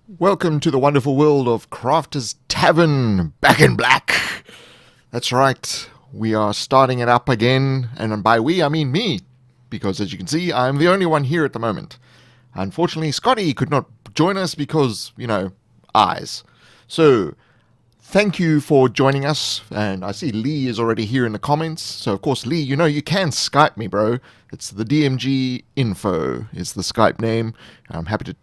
Welcome to the wonderful world of Crafters Tavern, back in black. That's right, we are starting it up again, and by we I mean me, because as you can see, I'm the only one here at the moment. Unfortunately, Scotty could not join us because, eyes. So, thank you for joining us, and I see Lee is already here in the comments. So, of course, Lee, you can Skype me, bro. It's the DMG Info is the Skype name. I'm happy to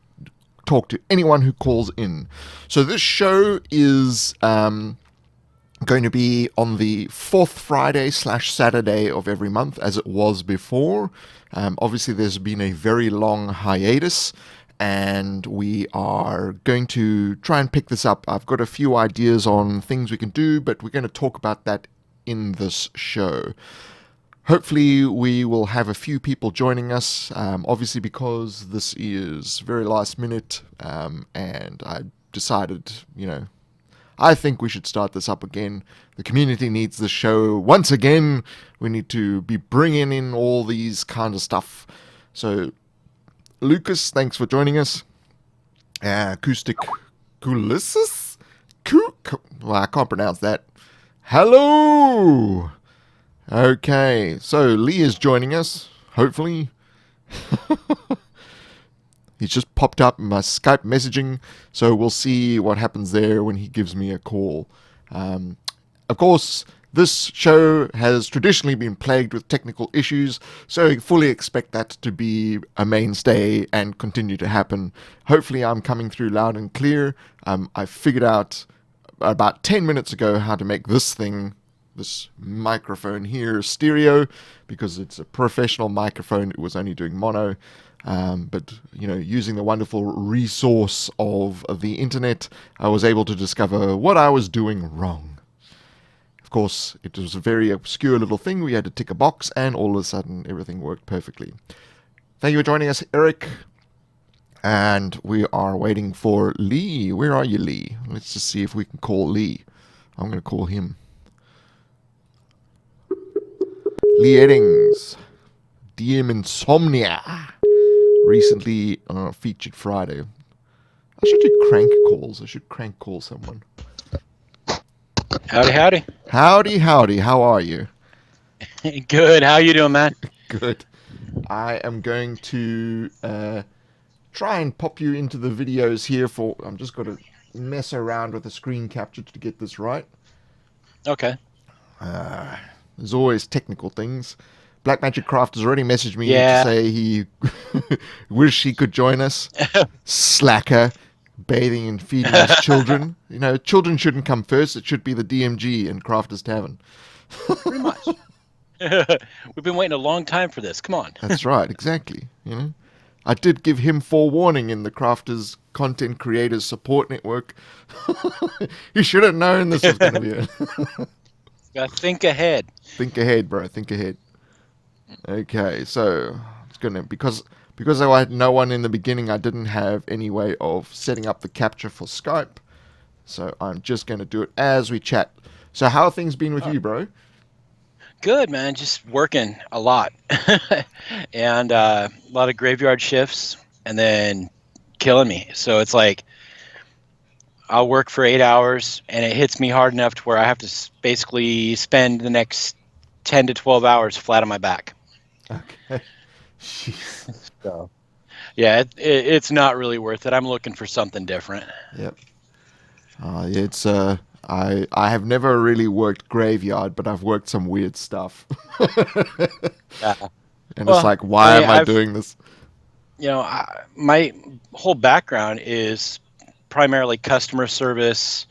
talk to anyone who calls in. So this show is going to be on the fourth Friday/Saturday of every month, as it was before. Obviously, there's been a very long hiatus, and we are going to try and pick this up. I've got a few ideas on things we can do, but we're going to talk about that in this show. Hopefully we will have a few people joining us, obviously because this is very last minute, and I decided, I think we should start this up again. The community needs the show once again. We need to be bringing in all these kind of stuff. So, Lucas, thanks for joining us. Acoustic Coulisses? Well, I can't pronounce that. Hello! Okay, so Lee is joining us, hopefully. He's just popped up in my Skype messaging, so we'll see what happens there when he gives me a call. Of course, this show has traditionally been plagued with technical issues, so I fully expect that to be a mainstay and continue to happen. Hopefully I'm coming through loud and clear. I figured out about 10 minutes ago how to make this microphone here stereo, because it's a professional microphone. It was only doing mono, but using the wonderful resource of the internet, I was able to discover what I was doing wrong. Of course, it was a very obscure little thing. We had to tick a box, and all of a sudden everything worked perfectly. Thank you for joining us, Eric. And we are waiting for Lee. Where are you, Lee? Let's just see if we can call Lee. I'm going to call him. Lee Eddings, DM Insomnia, recently featured Friday. I should do crank calls. I should crank call someone. Howdy, howdy. Howdy, howdy. How are you? Good. How you doing, man? Good. I am going to try and pop you into the videos here I'm just going to mess around with the screen capture to get this right. Okay. There's always technical things. Black Magic Craft has already messaged me to say he wish he could join us. Slacker, bathing and feeding his children. Children shouldn't come first. It should be the DMG and Crafters Tavern. Pretty much. We've been waiting a long time for this. Come on. That's right, exactly. I did give him forewarning in the Crafters Content Creators Support Network. You should have known this was going to be it. Gotta think ahead. Think ahead, bro. Think ahead. Okay, so it's gonna because I had no one in the beginning. I didn't have any way of setting up the capture for Skype, so I'm just gonna do it as we chat. So how have things been with you, bro? Good, man. Just working a lot, and a lot of graveyard shifts, and then killing me. So it's like I'll work for 8 hours, and it hits me hard enough to where I have to basically spend the next 10 to 12 hours flat on my back. Okay. Jeez. So, yeah, it's not really worth it. I'm looking for something different. Yep. It's I have never really worked graveyard, but I've worked some weird stuff. Yeah. And it's like, why am I doing this? My whole background is primarily customer service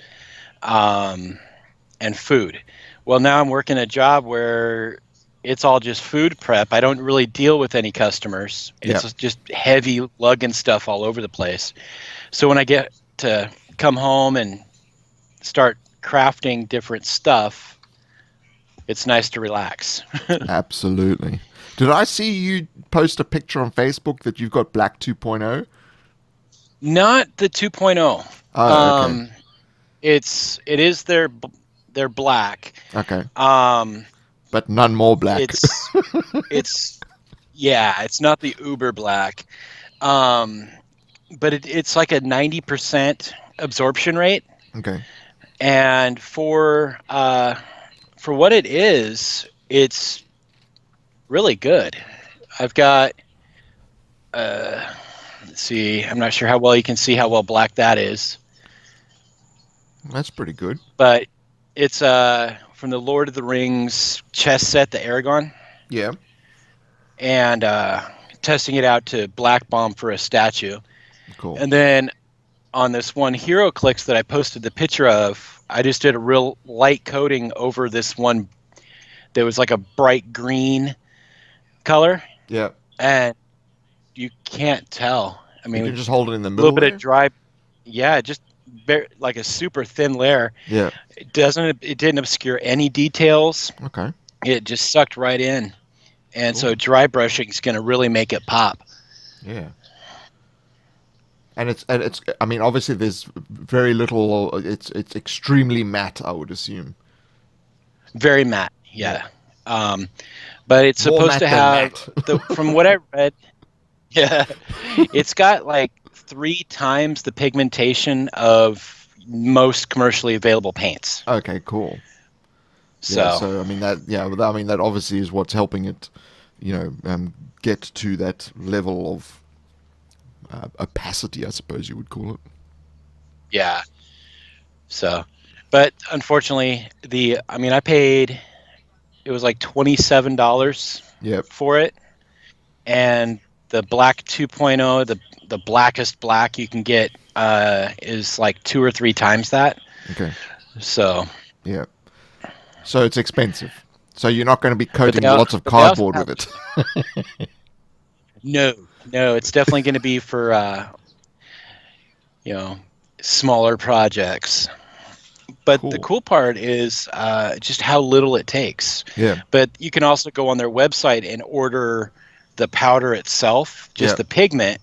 and food. Well, now I'm working a job where it's all just food prep. I don't really deal with any customers. It's just heavy lugging stuff all over the place. So when I get to come home and start crafting different stuff, it's nice to relax. Absolutely. Did I see you post a picture on Facebook that you've got Black 2.0? Not the 2.0. Oh, okay. It is their black. Okay. But none more black. It's not the uber black. but it's like a 90% absorption rate, Okay. and for what it is, it's really good. I've got let's see, I'm not sure how well you can see how well black that is, That's pretty good. but it's from the Lord of the Rings chess set, the Aragon, Yeah. and testing it out to black bomb for a statue. Cool. And then on this one Hero Clicks that I posted the picture of, I just did a real light coating over this one that was like a bright green color, Yeah. and you can't tell. I You mean, can a just hold it in the little middle bit of there. dry, yeah, just like a super thin layer. Yeah. It didn't obscure any details. Okay. It just sucked right in, and Cool. so dry brushing is going to really make it pop. Yeah. And it's. I mean, obviously, there's very little. It's extremely matte, I would assume. Very matte, Yeah. yeah. But it's More supposed to matte than have matte. from what I read, yeah, it's got like 3 times the pigmentation of most commercially available paints. Okay. Cool. Yeah. So So I mean that. Yeah. I mean that obviously is what's helping it. Get to that level of opacity, I suppose you would call it. yeah, but unfortunately, I paid, it was like $27 Yep. for it, and the black 2.0, the blackest black you can get, is like 2 or 3 times that. Okay. So, Yeah. So it's expensive. So you're not going to be but coating lots of they also cardboard have, with it. no, no, it's definitely going to be for you know smaller projects. But the Cool. cool part is just how little it takes. Yeah. But you can also go on their website and order the powder itself, Yeah. just the pigment.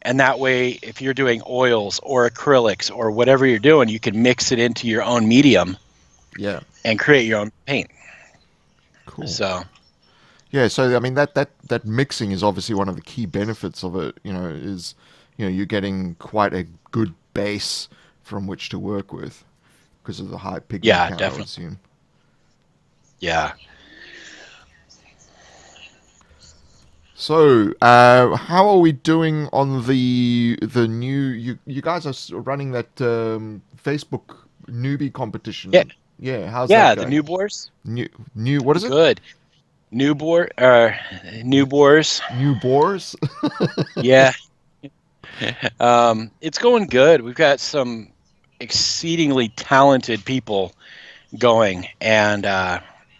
And that way, if you're doing oils or acrylics or whatever you're doing, you can mix it into your own medium Yeah. and create your own paint. Cool. So, Yeah. So I mean that mixing is obviously one of the key benefits of it. Is you're getting quite a good base from which to work with because of the high pigment yeah, count, I would definitely. assume. Yeah. So, how are we doing on the new? You guys are running that Facebook newbie Yeah. competition. Yeah, how's that Yeah. The going? new boars. New what is it? Good. New boars. New boars? Yeah. It's going good. We've got some exceedingly talented people going, and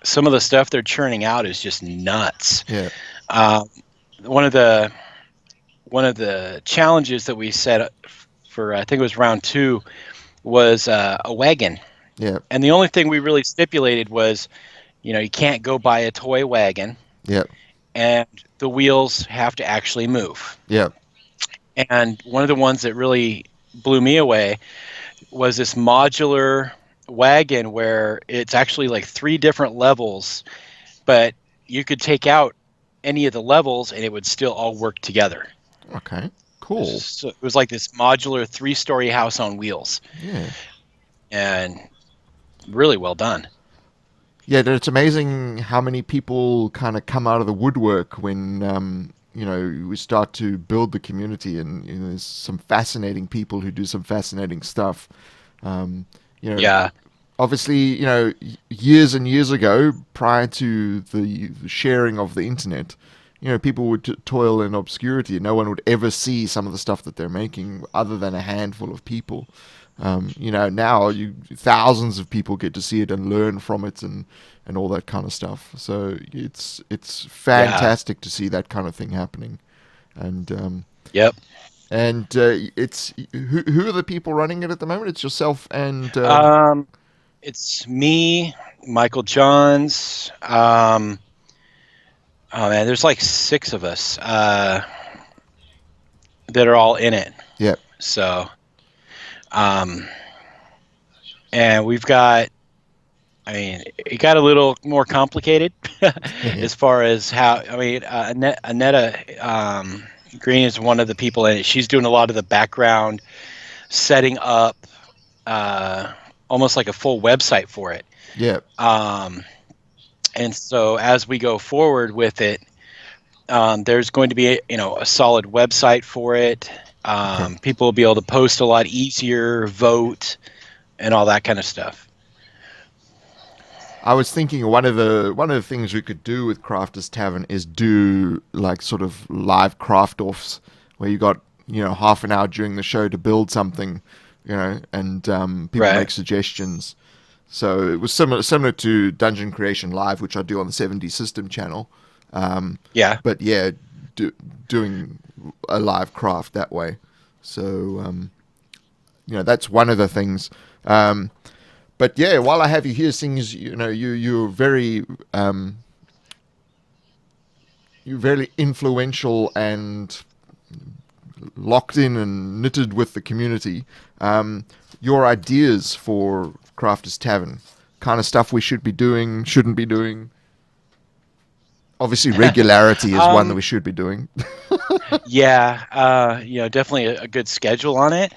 some of the stuff they're churning out is just nuts. Yeah, Um, one of the challenges that we set for, I think it was round 2, was a wagon, yeah, and the only thing we really stipulated was, you can't go buy a toy wagon, yeah, and the wheels have to actually move. yeah, And one of the ones that really blew me away was this modular wagon where it's actually like 3 different levels, but you could take out any of the levels and it would still all work together. okay, cool. So it was like this modular 3-story house on wheels, Yeah, and really well done. yeah. It's amazing how many people kind of come out of the woodwork when we start to build the community, and there's some fascinating people who do some fascinating stuff. Um, you know, Yeah, obviously, years and years ago, prior to the sharing of the internet, people would toil in obscurity. No one would ever see some of the stuff that they're making, other than a handful of people. Now thousands of people get to see it and learn from it and all that kind of stuff. So it's yeah, fantastic to see that kind of thing happening. And yep. it's who are the people running it at the moment? It's yourself and Um, it's me, Michael Johns. Oh man, there's like 6 of us that are all in it. yeah. So, um, and we've got, I mean, it got a little more complicated as far as how, Annetta, Green is one of the people in it. She's doing a lot of the background setting up, almost like a full website for it. Yeah. And so as we go forward with it, there's going to be a solid website for it. Okay. People will be able to post a lot easier, vote, and all that kind of stuff. I was thinking one of the things we could do with Crafters Tavern is do like sort of live craft offs where you got half an hour during the show to build something, and people Right. make suggestions. So it was similar to Dungeon Creation Live, which I do on the 70 System channel. Yeah. But yeah, doing a live craft that way. So that's one of the things. But yeah, while I have you here, things you're very influential and locked in and knitted with the community. Your ideas for Crafters Tavern, kind of stuff we should be doing, shouldn't be doing. Obviously, regularity is one that we should be doing. Yeah, definitely a good schedule on it.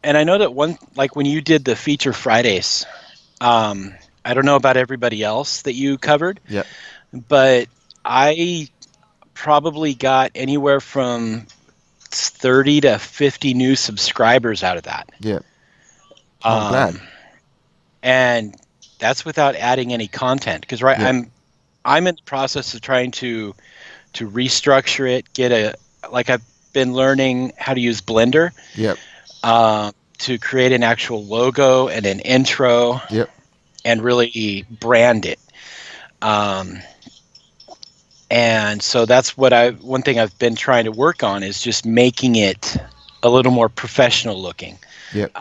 And I know that when you did the feature Fridays, I don't know about everybody else that you covered, Yeah. but I probably got anywhere from 30 to 50 new subscribers out of that. Yeah. I'm glad. And that's without adding any content, because Yeah. I'm in the process of trying to restructure it, I've been learning how to use Blender. Yep. To create an actual logo and an intro. Yep. And really brand it. And so that's one thing I've been trying to work on is just making it a little more professional looking. Yep.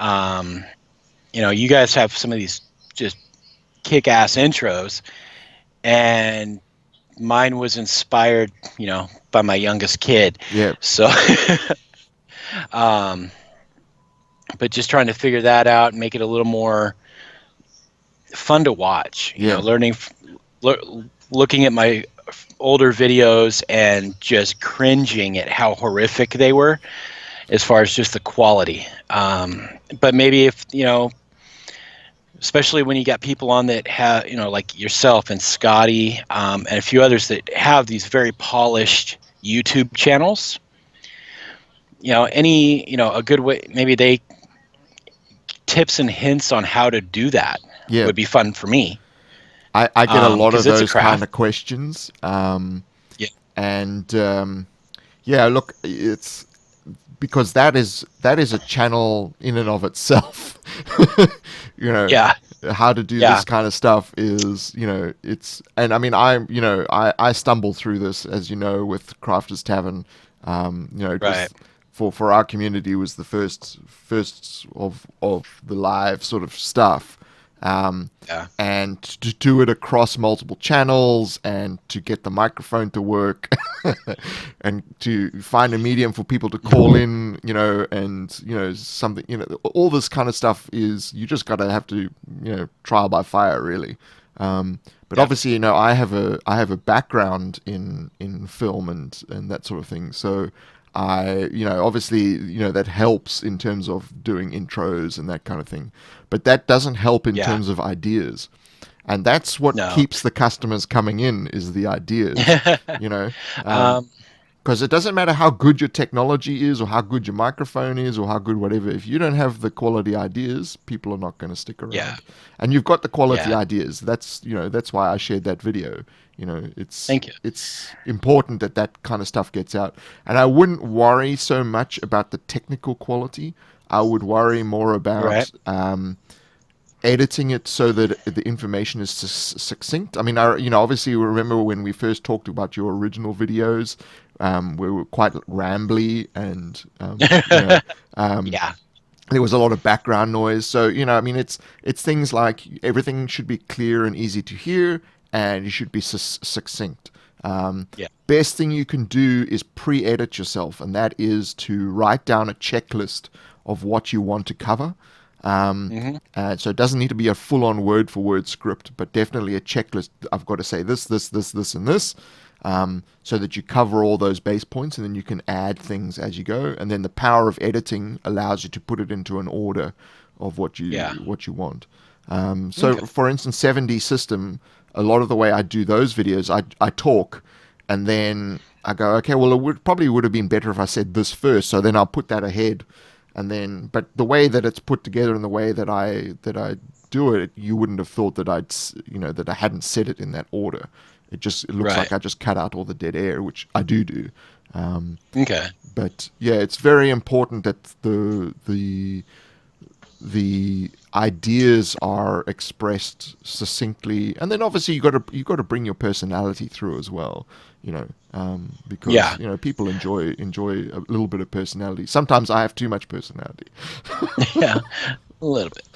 You guys have some of these just kick-ass intros, and mine was inspired, by my youngest kid. Yeah. So, but just trying to figure that out and make it a little more fun to watch. Yeah. Looking at my older videos and just cringing at how horrific they were as far as just the quality. But maybe if, especially when you got people on that have, like yourself and Scotty, and a few others that have these very polished YouTube channels, a good way, maybe tips and hints on how to do that would be fun for me. I get a lot of 'cause it's a those craft. kind of questions. Yeah. And look, it's because that is a channel in and of itself. Yeah. How to do this kind of stuff is, it's, and I mean, I stumble through this, as you know, with Crafters Tavern. Right. For our community was the first of the live sort of stuff. And to do it across multiple channels and to get the microphone to work and to find a medium for people to call in, and, something, all this kind of stuff is, you just have to, trial by fire, really. But obviously, I have a background in film and that sort of thing. So obviously, that helps in terms of doing intros and that kind of thing. But that doesn't help in terms of ideas. And that's what keeps the customers coming in, is the ideas, because it doesn't matter how good your technology is or how good your microphone is or how good whatever. If you don't have the quality ideas, people are not going to stick around. Yeah. And you've got the quality ideas. That's why I shared that video. Thank you. It's important that kind of stuff gets out. And I wouldn't worry so much about the technical quality. I would worry more about editing it so that the information is succinct. I mean, obviously remember when we first talked about your original videos, we were quite rambly and there was a lot of background noise. So it's things like everything should be clear and easy to hear, and you should be succinct. Best thing you can do is pre-edit yourself, and that is to write down a checklist of what you want to cover. So it doesn't need to be a full-on word-for-word script, but definitely a checklist. I've got to say this, and this. so that you cover all those base points, and then you can add things as you go. And then the power of editing allows you to put it into an order of what you want. So, for instance, 7D System, a lot of the way I do those videos, I talk, and then I go, okay, well, it probably would have been better if I said this first, so then I'll put that ahead. And then, but the way that it's put together and the way that I do it, you wouldn't have thought that that I hadn't said it in that order. It looks like I just cut out all the dead air, which I do. Okay. But yeah, it's very important that the ideas are expressed succinctly, and then obviously you got to bring your personality through as well. Because people enjoy a little bit of personality. Sometimes I have too much personality. Yeah, a little bit.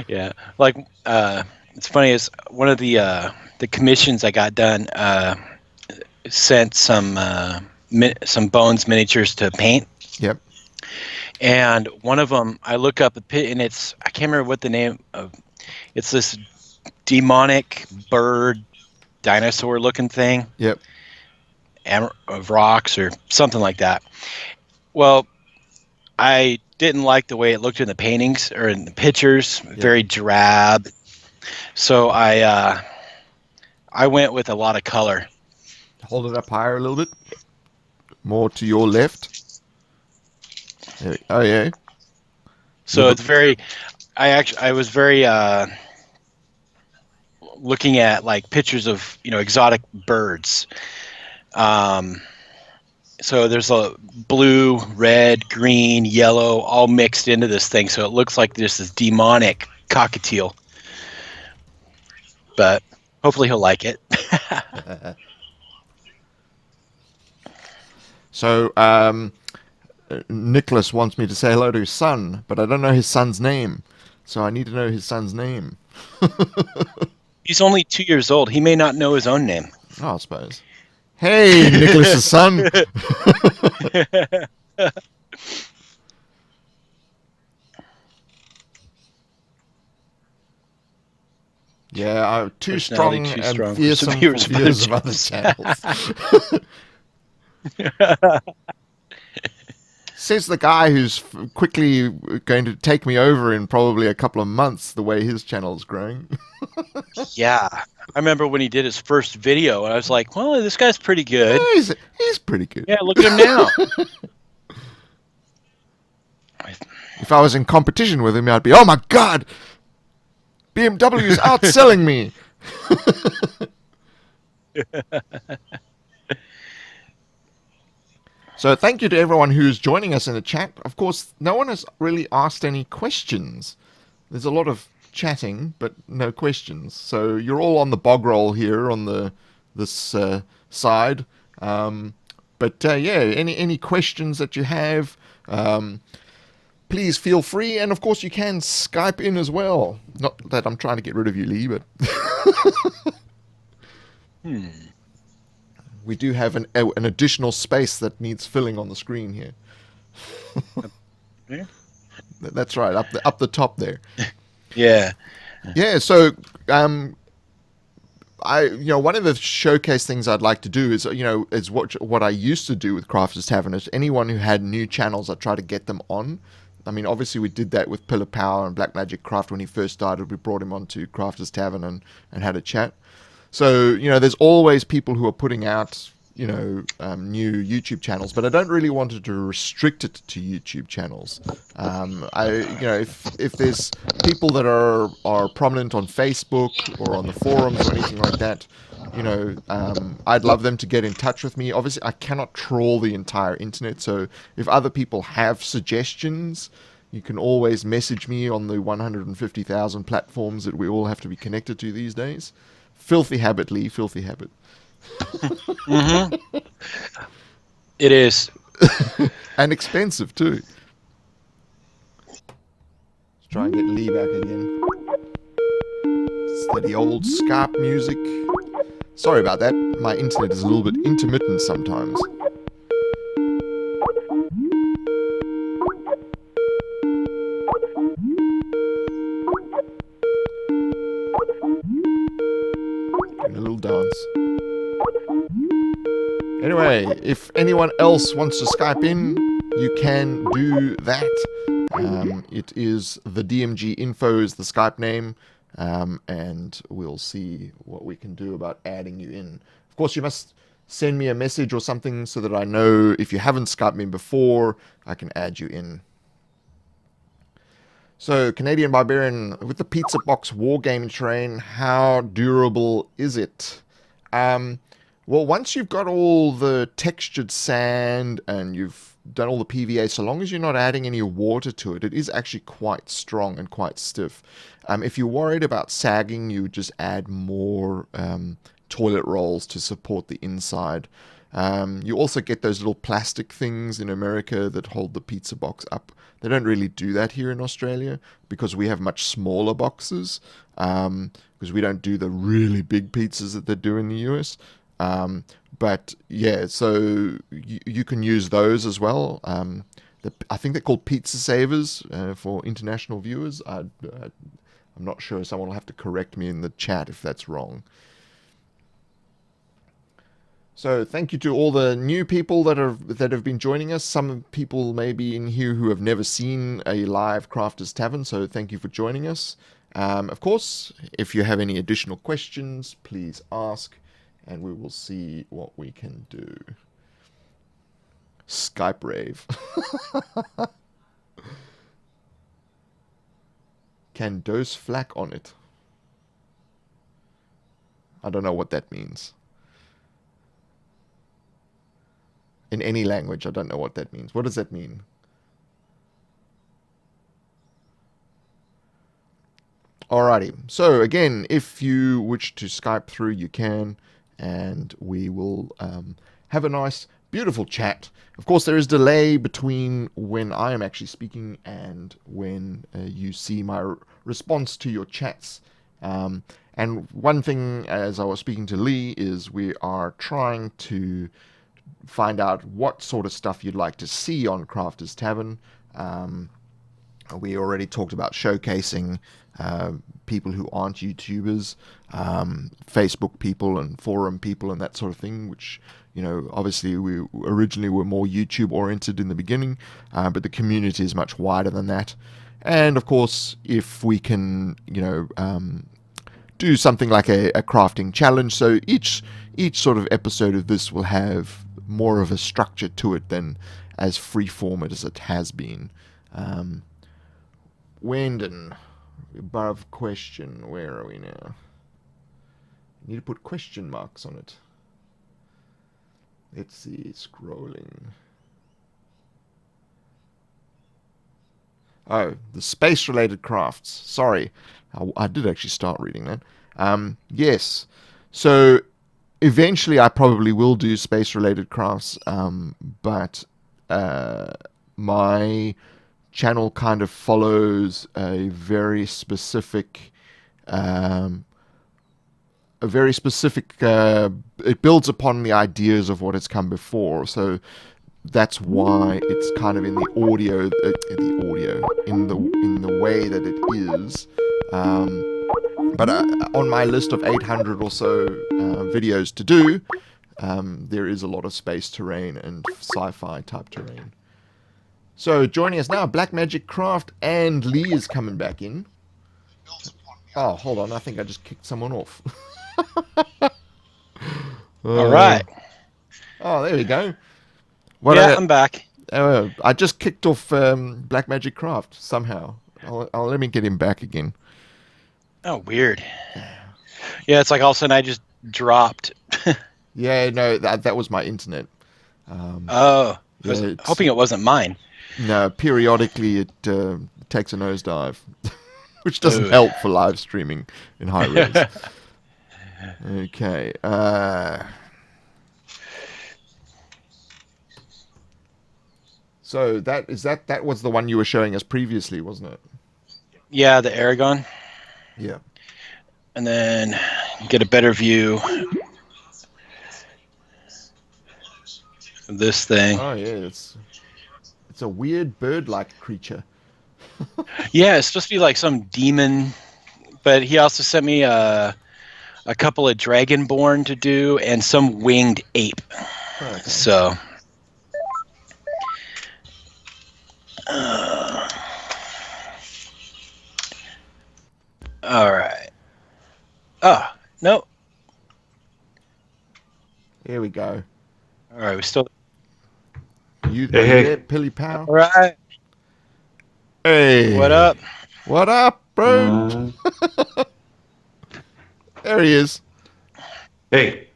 Yeah, like it's funny is one of the commissions I got done sent some bones miniatures to paint. Yep. And one of them, I look up a pit, and I can't remember what the name of. It's this demonic bird, dinosaur-looking thing. Yep. Of rocks or something like that. Well, I didn't like the way it looked in the paintings or in the pictures. Yep. Very drab. So I went with a lot of color. Hold it up higher a little bit. More to your left. Oh yeah. So it's very. I was very looking at like pictures of exotic birds. So there's a blue, red, green, yellow, all mixed into this thing. So it looks like there's this demonic cockatiel. But hopefully he'll like it. So Nicholas wants me to say hello to his son, but I don't know his son's name. So I need to know his son's name. He's only 2 years old. He may not know his own name. Oh, I suppose. Hey, Nicholas's son. Yeah, too strong and fearsome for viewers of other channels. Says the guy who's quickly going to take me over in probably a couple of months, the way his channel's growing. Yeah. I remember when he did his first video, and I was like, well, this guy's pretty good. Yeah, he's pretty good. Yeah, look at him now. If I was in competition with him, I'd be, oh my God, BMW's outselling me. So thank you to everyone who's joining us in the chat. Of course, no one has really asked any questions. There's a lot of chatting, but no questions. So you're all on the bog roll here on this side. But any questions that you have, please feel free. And of course, you can Skype in as well. Not that I'm trying to get rid of you, Lee, but we do have an additional space that needs filling on the screen here. Yeah. That's right, up the top there. Yeah. Yeah. So, one of the showcase things I'd like to do is what I used to do with Crafters Tavern is anyone who had new channels, I try to get them on. I mean, obviously we did that with Pillar Power and Black Magic Craft when he first started. We brought him onto Crafters Tavern and had a chat. So, there's always people who are putting out, new YouTube channels, but I don't really want to restrict it to YouTube channels. If there's people that are prominent on Facebook or on the forums or anything like that, I'd love them to get in touch with me. Obviously, I cannot trawl the entire internet, so if other people have suggestions, you can always message me on the 150,000 platforms that we all have to be connected to these days. Filthy habit, Lee. Filthy habit. Mm-hmm. It is. And expensive, too. Let's try and get Lee back again. It's the old Skype music. Sorry about that. My internet is a little bit intermittent sometimes. Anyway, if anyone else wants to Skype in, you can do that. It is the DMG info is the Skype name, and we'll see what we can do about adding you in. Of course, you must send me a message or something so that I know if you haven't Skyped me before, I can add you in. So, Canadian Barbarian, with the Pizza Box Wargaming terrain, how durable is it? Well, once you've got all the textured sand and you've done all the PVA, so long as you're not adding any water to it, it is actually quite strong and quite stiff. If you're worried about sagging, you would just add more toilet rolls to support the inside. You also get those little plastic things in America that hold the pizza box up. They don't really do that here in Australia because we have much smaller boxes, because we don't do the really big pizzas that they do in the US. But yeah, so you can use those as well. I think they're called pizza savers for international viewers. I'm not sure. Someone will have to correct me in the chat if that's wrong. So thank you to all the new people that have been joining us. Some people may be in here who have never seen a live Crafters Tavern, so thank you for joining us. Of course, if you have any additional questions, please ask, and we will see what we can do. Skype rave. Can dose flak on it? I don't know what that means. In any language, I don't know what that means. What does that mean? Alrighty. So again, if you wish to Skype through, you can, and we will have a nice, beautiful chat. Of course, there is delay between when I am actually speaking and when you see my response to your chats. And one thing, as I was speaking to Lee, is we are trying to find out what sort of stuff you'd like to see on Crafters Tavern. We already talked about showcasing people who aren't YouTubers, Facebook people and forum people and that sort of thing, which, you know, obviously we originally were more YouTube oriented in the beginning, but the community is much wider than that. And of course, if we can, you know, do something like a crafting challenge, so each sort of episode of this will have more of a structure to it than as freeform as it has been. Wendon, above question, where are we now? Need to put question marks on it. Let's see, scrolling. Oh, the space-related crafts. Sorry, I did actually start reading that. Yes, so eventually I probably will do space-related crafts, but my channel kind of follows a very specific, it builds upon the ideas of what has come before. So that's why it's kind of in the audio, in the way that it is. But on my list of 800 or so videos to do, there is a lot of space terrain and sci-fi type terrain. So joining us now, Black Magic Craft and Lee is coming back in. Oh, hold on, I think I just kicked someone off. All right. Oh, there we go. I'm back. I just kicked off Black Magic Craft somehow. I'll let me get him back again. Oh, weird. Yeah, it's like all of a sudden I just dropped. Yeah, no, that was my internet. I was hoping it wasn't mine. No, periodically it takes a nosedive, which doesn't help for live streaming in high res. Okay. So that was the one you were showing us previously, wasn't it? Yeah, the Aragon. Yeah. And then get a better view of this thing. Oh yeah, it's a weird bird-like creature. Yeah, it's supposed to be like some demon, but he also sent me a couple of dragonborn to do and some winged ape. Okay. So. All right. Oh, no. Here we go. All right, we still. Are you there, Pilly Pal? All right. Hey. What up? What up, bro? There he is. Hey,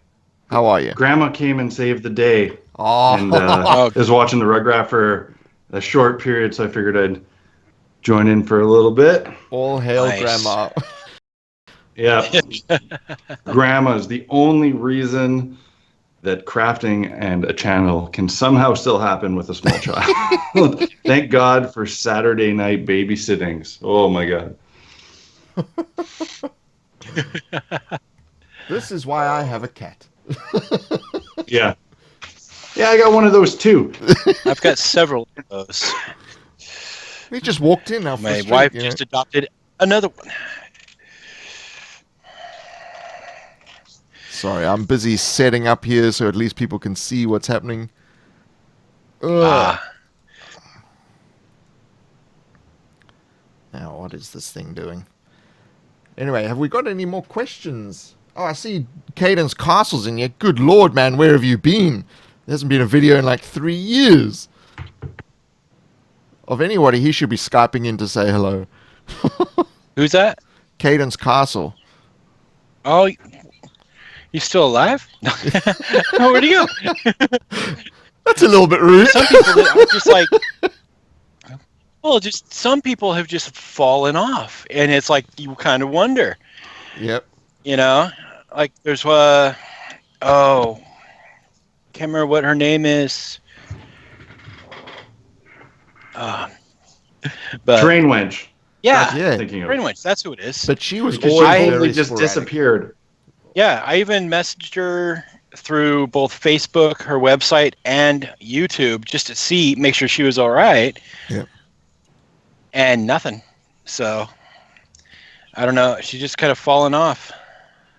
How are you? Grandma came and saved the day, Oh, and is watching the Rugrat for a short period, so I figured I'd join in for a little bit. all hail Nice. Grandma. Yeah, Grandma is the only reason that crafting and a channel can somehow still happen with a small child. Thank God for Saturday night babysittings. Oh my God. This is why I have a cat. Yeah. Yeah, I got one of those too. I've got several of those. He just walked in off the My street. wife you know. just adopted another one. Sorry, I'm busy setting up here so at least people can see what's happening. Ah, Now, what is this thing doing? Anyway, have we got any more questions? Oh, I see Cadence Castle's in here. Good lord, man, where have you been? There hasn't been a video in like 3 years. Of anybody, he should be Skyping in to say hello. who's that? Cadence Castle. Oh, he's still alive? Where'd he go? That's a little bit rude. Some people are just like, well, just some people have just fallen off, and it's like you kind of wonder, Yep. you know, like there's can't remember what her name is. But Train Wench. yeah, Yeah. Thinking of. pretty much that's who it is. But she was Because always she very totally just sporadic. disappeared. Yeah, I even messaged her through both Facebook, her website, and YouTube just to make sure she was all right. Yep. And nothing. So I don't know. She's just kind of fallen off.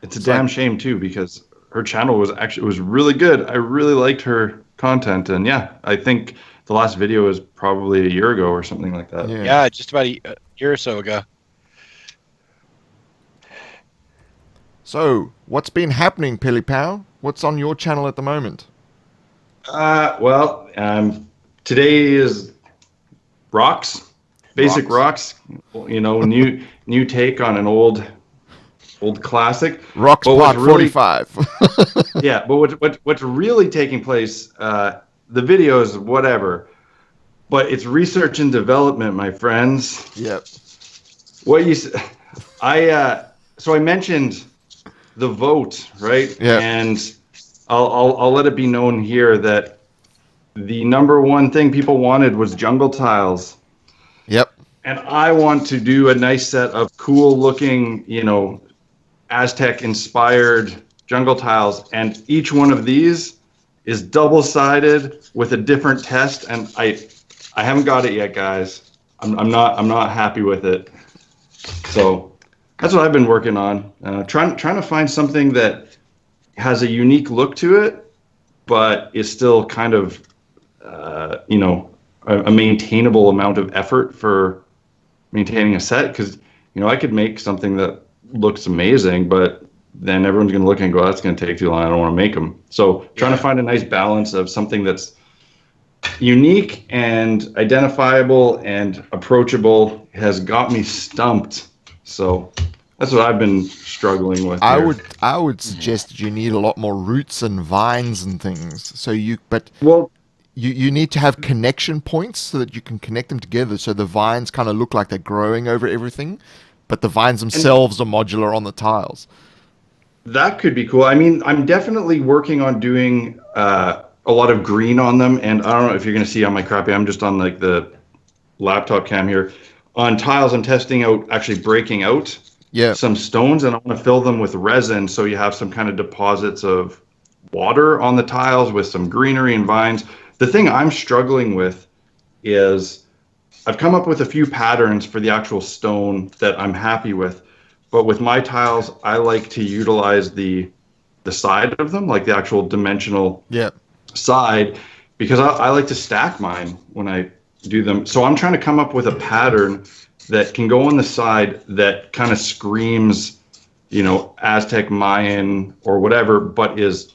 It's a damn shame too, because her channel was really good. I really liked her content, and yeah, I think the last video was probably a year ago or something like that. Yeah. Yeah, just about a year or so ago. So, what's been happening, Pilly Pal? What's on your channel at the moment? Well, today is rocks, basic rocks. You know, new take on an old classic. Rocks But Part what's really- 45. Yeah, but what's really taking place? The videos, whatever, but it's research and development, my friends. Yep. What you, so I mentioned the vote, right? Yeah. And I'll let it be known here that the number one thing people wanted was jungle tiles. Yep. And I want to do a nice set of cool looking, you know, Aztec inspired jungle tiles. And each one of these is double-sided with a different test. And I haven't got it yet, guys. I'm not happy with it. So that's what I've been working on. Trying to find something that has a unique look to it, but is still kind of, you know, a maintainable amount of effort for maintaining a set. Because, you know, I could make something that looks amazing, but then everyone's going to look and go, that's going to take too long. I don't want to make them. So trying to find a nice balance of something that's unique and identifiable and approachable has got me stumped. So that's what I've been struggling with. I here. would suggest that you need a lot more roots and vines and things. So you need to have connection points so that you can connect them together. So the vines kind of look like they're growing over everything, but the vines themselves are modular on the tiles. That could be cool. I mean, I'm definitely working on doing a lot of green on them, and I don't know if you're going to see on my crappy. I'm just on like the laptop cam here. On tiles, I'm testing out actually breaking out some stones, and I want to fill them with resin so you have some kind of deposits of water on the tiles with some greenery and vines. The thing I'm struggling with is I've come up with a few patterns for the actual stone that I'm happy with. But with my tiles, I like to utilize the side of them, like the actual dimensional side because I like to stack mine when I do them. So I'm trying to come up with a pattern that can go on the side that kind of screams, Aztec, Mayan, or whatever, but is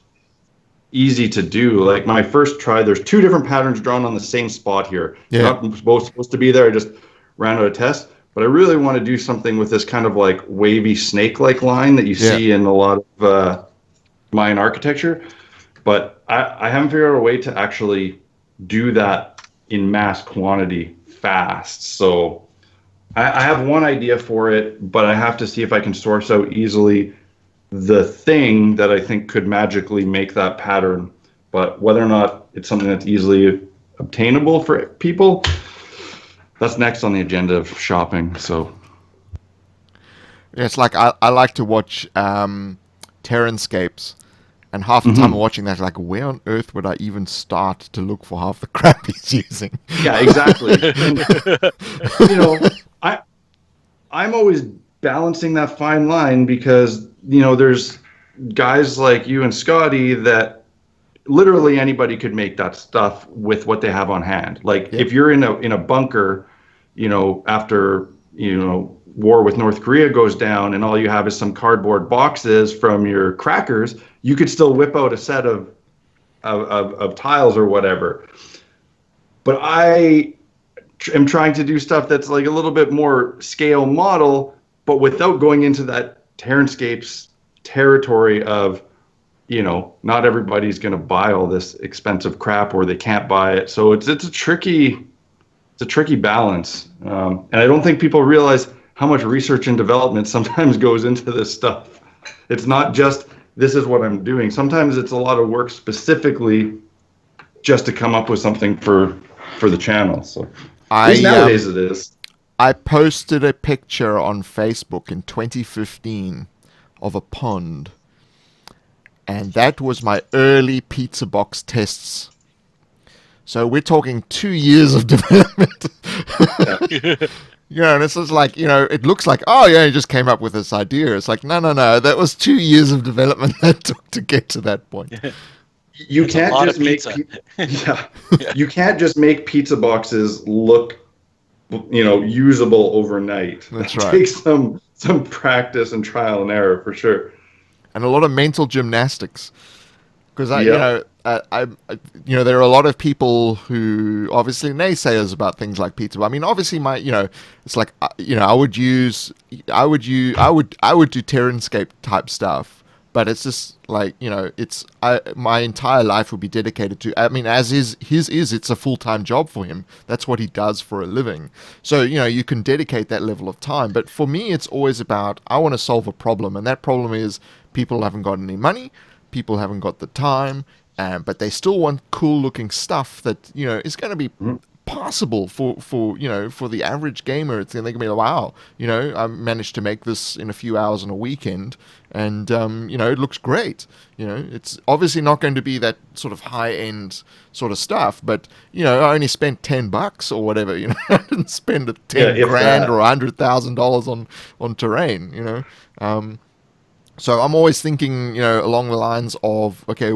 easy to do. Like my first try, there's 2 different patterns drawn on the same spot here. Yeah. Not supposed to be there. I just ran out of test. But I really want to do something with this kind of like wavy snake-like line that you see in a lot of Mayan architecture. But I haven't figured out a way to actually do that in mass quantity fast. So I have one idea for it, but I have to see if I can source out easily the thing that I think could magically make that pattern. But whether or not it's something that's easily obtainable for people, that's next on the agenda of shopping. So Yeah, it's like I like to watch Terranscapes, and half the time I'm watching that, like, where on earth would I even start to look for half the crap he's using? Yeah, exactly. And, I'm always balancing that fine line because there's guys like you and Scotty that literally anybody could make that stuff with what they have on hand. Like if you're in a bunker, after war with North Korea goes down and all you have is some cardboard boxes from your crackers, you could still whip out a set of tiles or whatever. But I am trying to do stuff that's like a little bit more scale model, but without going into that Terranscapes territory of, not everybody's going to buy all this expensive crap or they can't buy it. So it's a tricky balance. And I don't think people realize how much research and development sometimes goes into this stuff. It's not just, this is what I'm doing. Sometimes it's a lot of work specifically just to come up with something for the channel. So at least nowadays it is. I posted a picture on Facebook in 2015 of a pond, and that was my early pizza box tests. So we're talking 2 years of development. And it's just like, it looks like, he just came up with this idea. It's like, no, that was 2 years of development that took to get to that point. You can't just make you can't just make pizza boxes look usable overnight. That's right. It takes some practice and trial and error for sure, and a lot of mental gymnastics. Because there are a lot of people who obviously naysayers about things like pizza. I mean, obviously it's like I would do Terranscape type stuff, but it's just like my entire life would be dedicated to. I mean, as it's a full-time job for him. That's what he does for a living. So you can dedicate that level of time. But for me, it's always about, I want to solve a problem, and that problem is people haven't got any money. People haven't got the time, but they still want cool-looking stuff that is going to be possible for the average gamer. It's going to be like, wow, I managed to make this in a few hours on a weekend, and it looks great. It's obviously not going to be that sort of high-end sort of stuff, but I only spent $10 or whatever. I didn't spend $10 grand or $100,000 on terrain. So I'm always thinking, along the lines of, okay,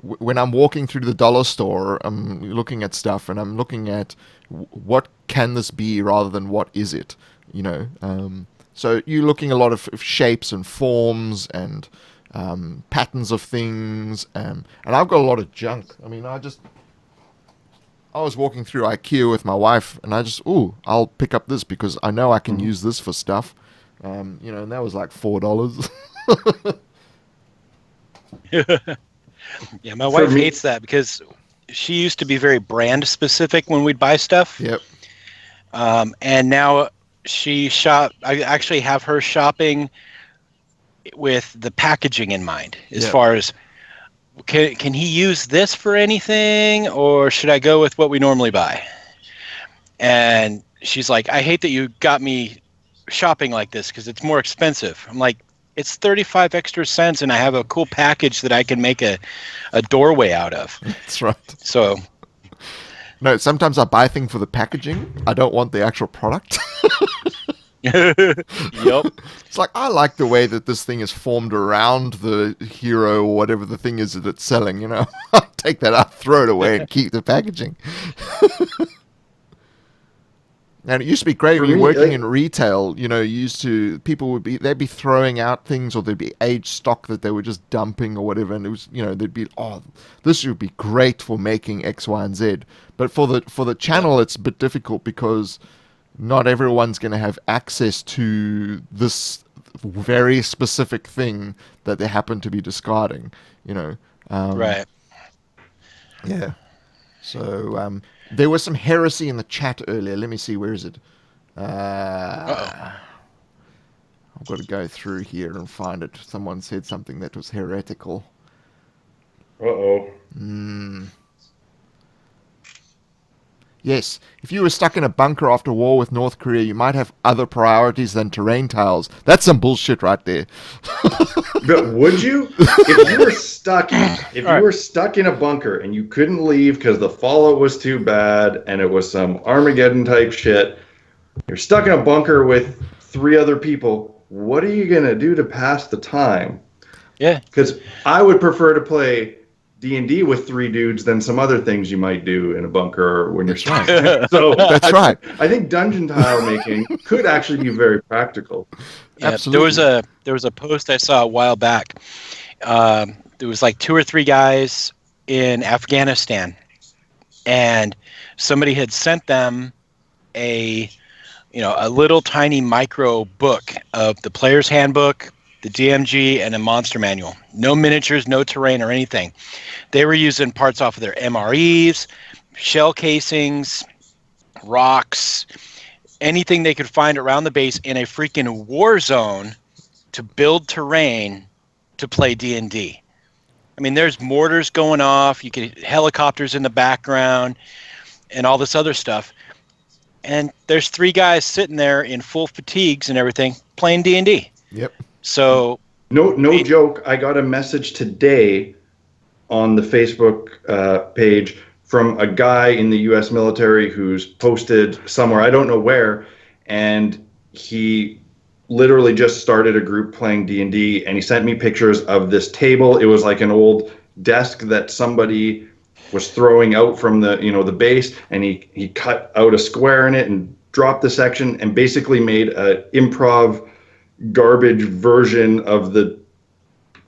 when I'm walking through the dollar store, I'm looking at stuff and I'm looking at what can this be rather than what is it, So you're looking a lot of shapes and forms and patterns of things, and I've got a lot of junk. I mean, I was walking through IKEA with my wife, and I'll pick up this because I know I can use this for stuff, and that was like $4. Yeah, my wife hates that because she used to be very brand specific when we'd buy stuff. Yep. And now I actually have her shopping with the packaging in mind, as far as can he use this for anything, or should I go with what we normally buy? And she's like, I hate that you got me shopping like this because it's more expensive. I'm like, it's 35 extra cents, and I have a cool package that I can make a doorway out of. That's right. So, no, sometimes I buy things for the packaging. I don't want the actual product. Yep. It's like, I like the way that this thing is formed around the hero or whatever the thing is that it's selling, you know. Take that out, throw it away, and keep the packaging. And it used to be great For when you're me, working like, in retail, you know, they'd be throwing out things, or there'd be aged stock that they were just dumping or whatever, and it was, you know, they'd be, oh, this would be great for making X, Y, and Z. But for the channel, it's a bit difficult because not everyone's going to have access to this very specific thing that they happen to be discarding, you know. Right. Yeah. So there was some heresy in the chat earlier. Let me see, where is it? Uh-oh. I've got to go through here and find it. Someone said something that was heretical. Uh-oh. Yes, if you were stuck in a bunker after war with North Korea, you might have other priorities than terrain tiles. That's some bullshit right there. But would you? If you were stuck, Right. were stuck in a bunker and you couldn't leave because the fallout was too bad and it was some Armageddon type shit, you're stuck in a bunker with 3 other people. What are you gonna do to pass the time? Yeah. Because I would prefer to play D&D with 3 dudes than some other things you might do in a bunker when you're stuck. So That's right. I think dungeon tile making could actually be very practical. Yeah, Absolutely. there was a post I saw a while back. There was like 2 or 3 guys in Afghanistan, and somebody had sent them a little tiny micro book of the player's handbook, the DMG, and a monster manual. No miniatures, no terrain or anything. They were using parts off of their MREs, shell casings, rocks, anything they could find around the base in a freaking war zone to build terrain to play D&D. I mean, there's mortars going off, you can helicopters in the background, and all this other stuff. And there's 3 guys sitting there in full fatigues and everything playing D&D. Yep. So No joke. I got a message today on the Facebook page from a guy in the U.S. military who's posted somewhere, I don't know where, and he literally just started a group playing D&D, and he sent me pictures of this table. It was like an old desk that somebody was throwing out from the base, and he cut out a square in it and dropped the section and basically made an improv garbage version of the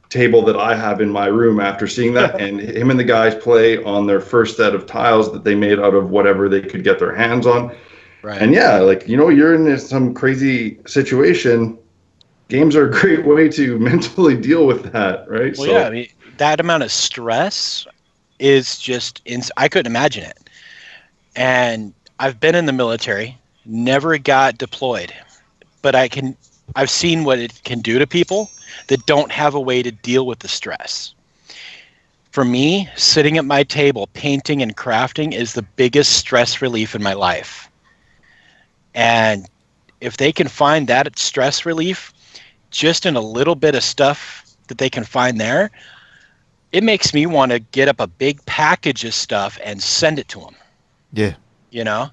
table that I have in my room after seeing that. And him and the guys play on their first set of tiles that they made out of whatever they could get their hands on. Right. And yeah, like, you're in some crazy situation. Games are a great way to mentally deal with that, right? Well, yeah, I mean, that amount of stress is just I couldn't imagine it. And I've been in the military, never got deployed, but I've seen what it can do to people that don't have a way to deal with the stress. For me, sitting at my table, painting and crafting is the biggest stress relief in my life. And if they can find that stress relief just in a little bit of stuff that they can find there, it makes me want to get up a big package of stuff and send it to them. Yeah.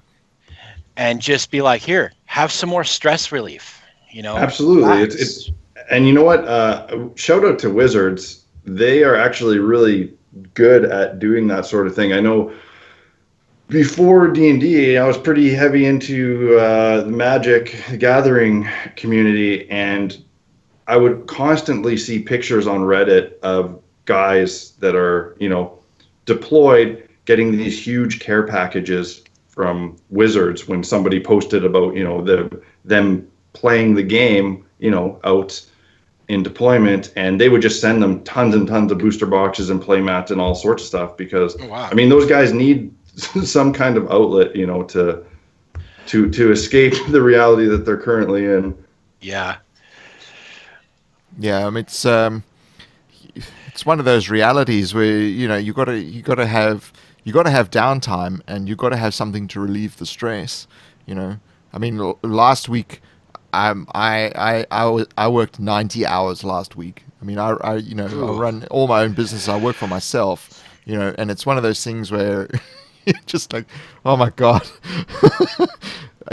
And just be like, here, have some more stress relief. Absolutely. It's and you know what? Shout out to Wizards. They are actually really good at doing that sort of thing. I know before D&D, I was pretty heavy into the Magic the Gathering community, and I would constantly see pictures on Reddit of guys that are, deployed getting these huge care packages from Wizards when somebody posted about, them playing the game, out in deployment, and they would just send them tons and tons of booster boxes and play mats and all sorts of stuff because, wow. I mean, those guys need some kind of outlet, to escape the reality that they're currently in. Yeah. Yeah, I mean, it's one of those realities where you got to have downtime, and you got to have something to relieve the stress. I mean, last week, I worked 90 hours last week. I mean, I run all my own business. I work for myself. And it's one of those things where you're just like, oh my god.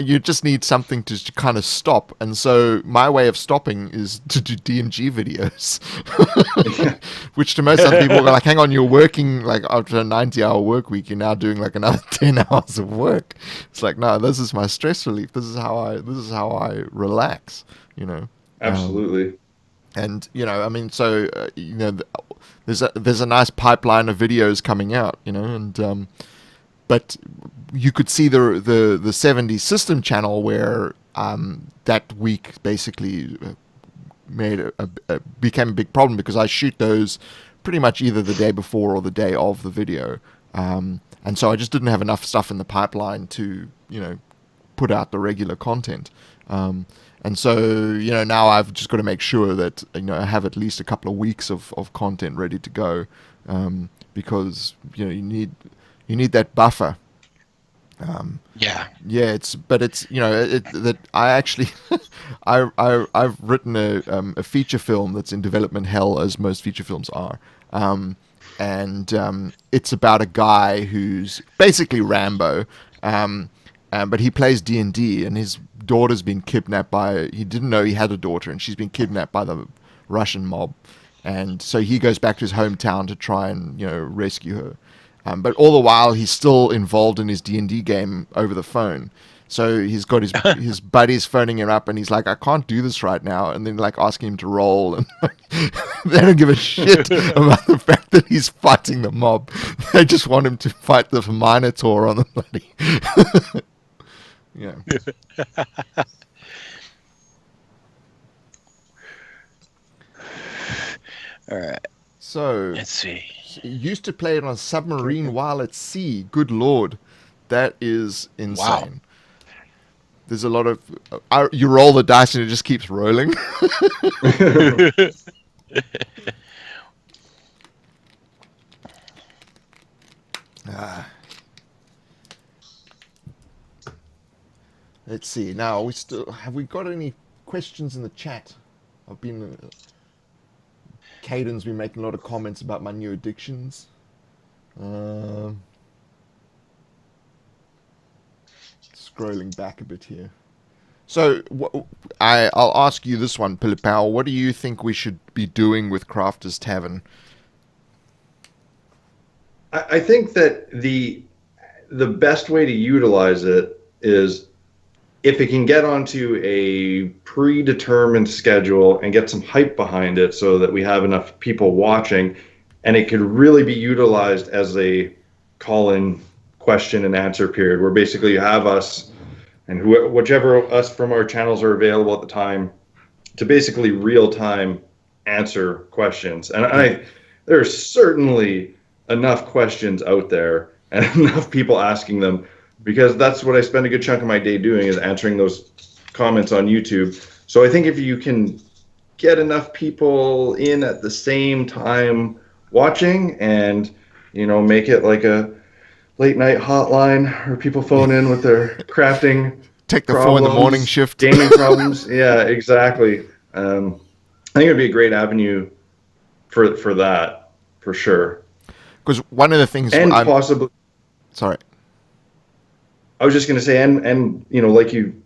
you just need something to kind of stop. And so my way of stopping is to do DMG videos, which to most other people are like, hang on, you're working like after a 90-hour work week, you're now doing like another 10 hours of work. It's like, no, this is my stress relief. This is how I relax, you know. Absolutely. And I mean, so there's a nice pipeline of videos coming out, and but you could see the 70s system channel where that week basically became a big problem because I shoot those pretty much either the day before or the day of the video, and so I just didn't have enough stuff in the pipeline to put out the regular content. And so, now I've just got to make sure that, I have at least a couple of weeks of content ready to go, because, you need that buffer. Yeah. Yeah, that I actually, I've written a feature film that's in development hell, as most feature films are. And it's about a guy who's basically Rambo, but he plays D&D, and his daughter's been kidnapped he didn't know he had a daughter, and she's been kidnapped by the Russian mob. And so he goes back to his hometown to try and, rescue her. But all the while, he's still involved in his D&D game over the phone. So he's got his buddies phoning him up, and he's like, I can't do this right now. And then like asking him to roll, and they don't give a shit about the fact that he's fighting the mob. They just want him to fight the Minotaur on the bloody... Yeah. All right. So let's see. Used to play it on a submarine while at sea. Good Lord, that is insane. Wow. There's a lot of you roll the dice and it just keeps rolling. Let's see. Now, have we got any questions in the chat? Caden's been making a lot of comments about my new addictions. Scrolling back a bit here. So, I'll ask you this one, Pilipao. What do you think we should be doing with Crafters Tavern? I think that the best way to utilize it is if it can get onto a predetermined schedule and get some hype behind it so that we have enough people watching, and it could really be utilized as a call-in question and answer period where basically you have us and whichever us from our channels are available at the time to basically real-time answer questions. And there's certainly enough questions out there and enough people asking them, because that's what I spend a good chunk of my day doing, is answering those comments on YouTube. So I think if you can get enough people in at the same time watching and, make it like a late night hotline where people phone in with their crafting Take the 4 in the morning shift. Gaming problems. Yeah, exactly. I think it'd be a great avenue for that, for sure. Because one of the things... And possibly... Sorry. I was just going to say, and like you've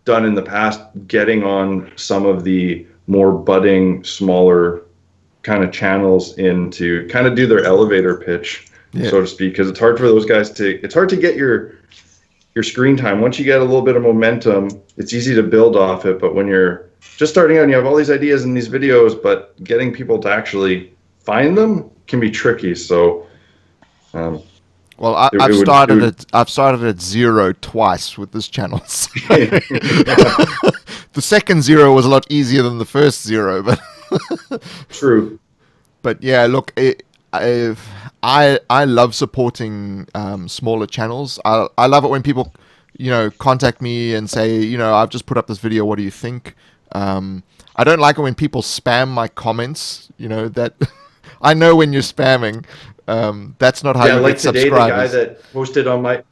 done in the past, getting on some of the more budding, smaller kind of channels in to kind of do their elevator pitch, so to speak, because it's hard for those guys it's hard to get your screen time. Once you get a little bit of momentum, it's easy to build off it, but when you're just starting out and you have all these ideas in these videos, but getting people to actually find them can be tricky. So, well, I've started at 0 twice with this channel. So the second 0 was a lot easier than the first 0, but true. But yeah, look, I love supporting smaller channels. I love it when people, contact me and say, I've just put up this video. What do you think? I don't like it when people spam my comments. That I know when you're spamming. That's not how you like get today, subscribers. The guy that posted on my...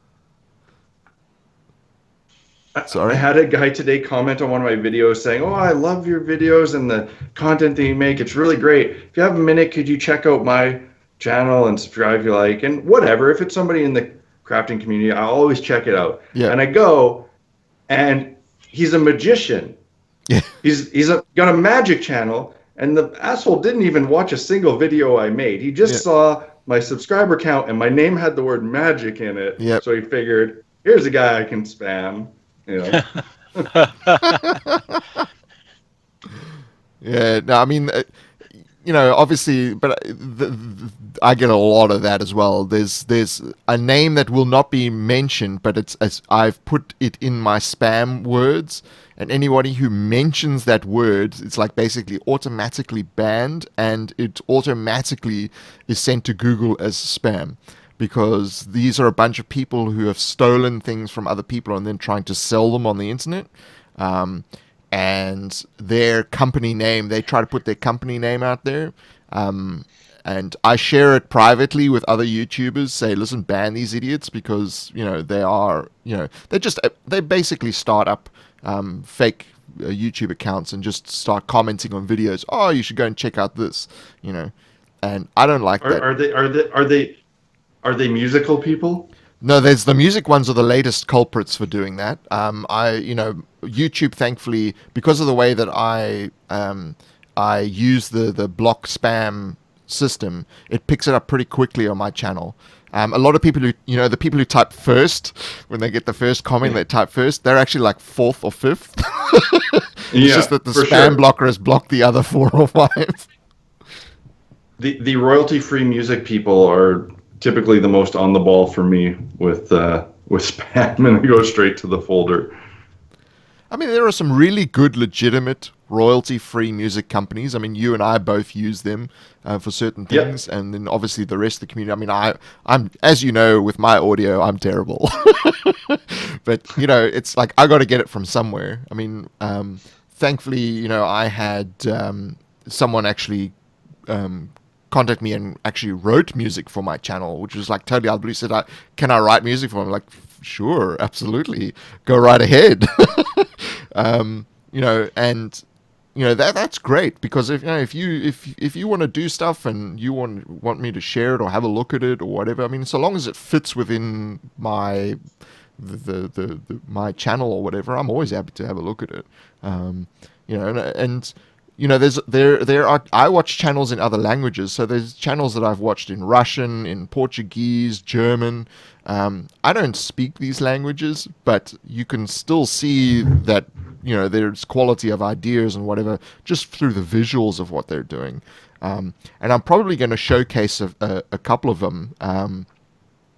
Sorry? I had a guy today comment on one of my videos saying, "Oh, I love your videos and the content that you make. It's really great. If you have a minute, could you check out my channel and subscribe if you like?" And whatever, if it's somebody in the crafting community, I'll always check it out. Yeah. And I go, and he's a magician. Yeah. He's got a magic channel, and the asshole didn't even watch a single video I made. He just Yeah. saw my subscriber count, and my name had the word magic in it. Yep. So he figured, here's a guy I can spam. You know. Yeah, no, I mean, obviously, but I get a lot of that as well. There's a name that will not be mentioned, but it's as I've put it in my spam words, and anybody who mentions that word, it's like basically automatically banned, and it automatically is sent to Google as spam. Because these are a bunch of people who have stolen things from other people and then trying to sell them on the internet. And their company name, they try to put their company name out there. And I share it privately with other YouTubers, say, listen, ban these idiots because, they are, they basically start up fake YouTube accounts and just start commenting on videos. Oh, you should go and check out this, and I don't like that. Are they musical people? No, there's the music ones are the latest culprits for doing that. YouTube, thankfully, because of the way that I use the block spam system, it picks it up pretty quickly on my channel. A lot of people who, the people who type first, when they get the first comment, they type first, they're actually like fourth or fifth. It's just that the spam blocker has blocked the other 4 or 5. The royalty-free music people are typically the most on the ball for me with spam, and they go straight to the folder. I mean, there are some really good, legitimate, royalty-free music companies. I mean, you and I both use them for certain things, and then obviously the rest of the community. I mean, I'm as you know, with my audio, I'm terrible. But it's like I got to get it from somewhere. I mean, thankfully, I had someone actually contact me and actually wrote music for my channel, which was like totally out of the blue. Said, "Can I write music for him?" I'm like, sure, absolutely, go right ahead. That's great because if you want to do stuff and you want me to share it or have a look at it or whatever, I mean, so long as it fits within my my channel or whatever, I'm always happy to have a look at it. I watch channels in other languages, so there's channels that I've watched in Russian, in Portuguese, German. I don't speak these languages, but you can still see that there's quality of ideas and whatever just through the visuals of what they're doing. And I'm probably going to showcase a couple of them.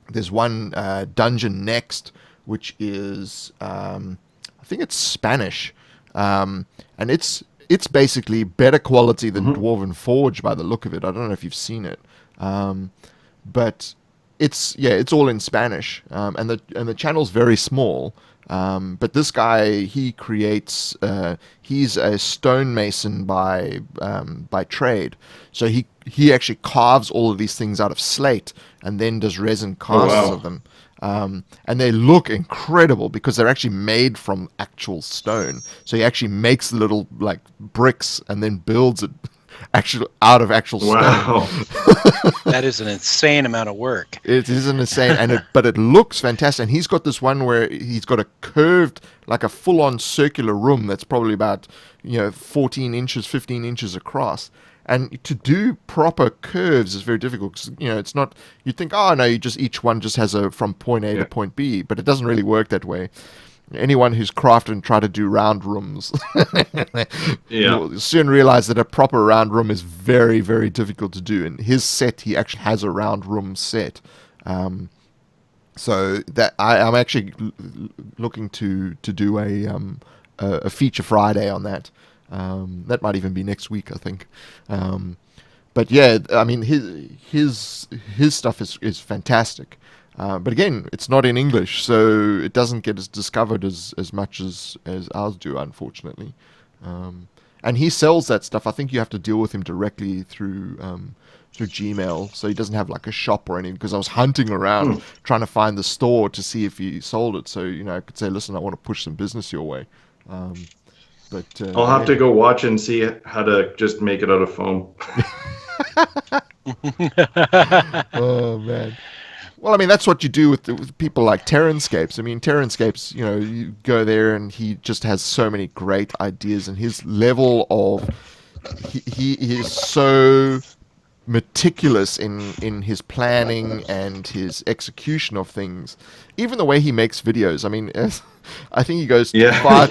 There's one, Dungeon Next, which is I think it's Spanish, and it's basically better quality than Dwarven Forge by the look of it. I don't know if you've seen it, but it's all in Spanish, and the channel's very small. But this guy, he creates. He's a stonemason by trade, so he actually carves all of these things out of slate and then does resin casts of them. And they look incredible because they're actually made from actual stone. So he actually makes the little like bricks and then builds it out of actual stone. That is an insane amount of work. It is an insane, but it looks fantastic. And he's got this one where he's got a curved, like a full-on circular room that's probably about 14 inches, 15 inches across. And to do proper curves is very difficult. 'Cause, it's not. You think, oh no, each one just has a from point A to point B, but it doesn't really work that way. Anyone who's crafted and tried to do round rooms, will soon realize that a proper round room is very, very difficult to do. And his set, he actually has a round room set. So that I'm actually looking to do a feature Friday on that. That might even be next week, I think. But yeah, I mean, his stuff is fantastic. But again, it's not in English, so it doesn't get as discovered as much as ours do, unfortunately. And he sells that stuff. I think you have to deal with him directly through Gmail, so he doesn't have like a shop or anything. Because I was hunting around trying to find the store to see if he sold it, so I could say, listen, I want to push some business your way. But I'll have to go watch and see how to just make it out of foam. Oh man. Well, I mean, that's what you do with people like Terranscapes. I mean, Terranscapes, you go there and he just has so many great ideas, and his level of he is so meticulous in his planning and his execution of things. Even the way he makes videos. I mean, I think Yeah.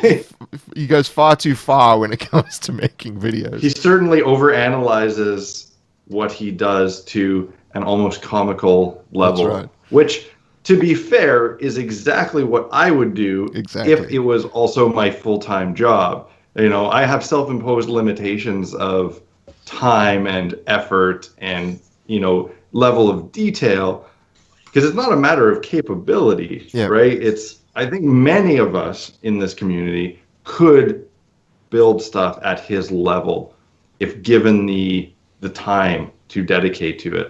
he goes far too far when it comes to making videos. He certainly overanalyzes what he does to an almost comical level, That's right. which, to be fair, is exactly what I would do Exactly. if it was also my full-time job. I have self-imposed limitations of time and effort and, level of detail, because it's not a matter of capability, Yeah. right? I think many of us in this community could build stuff at his level if given the time to dedicate to it.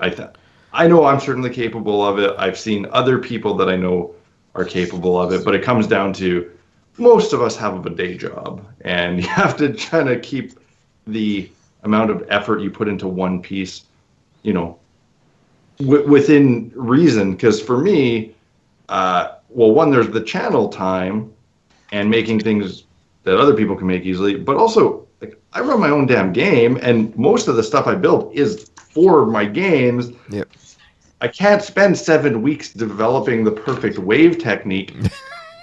I know I'm certainly capable of it. I've seen other people that I know are capable of it, but it comes down to most of us have a day job, and you have to kind of keep the amount of effort you put into one piece, within reason. Because for me, well, one, there's the channel time and making things that other people can make easily, but also, like, I run my own damn game, and most of the stuff I build is for my games. Yep. I can't spend 7 weeks developing the perfect wave technique.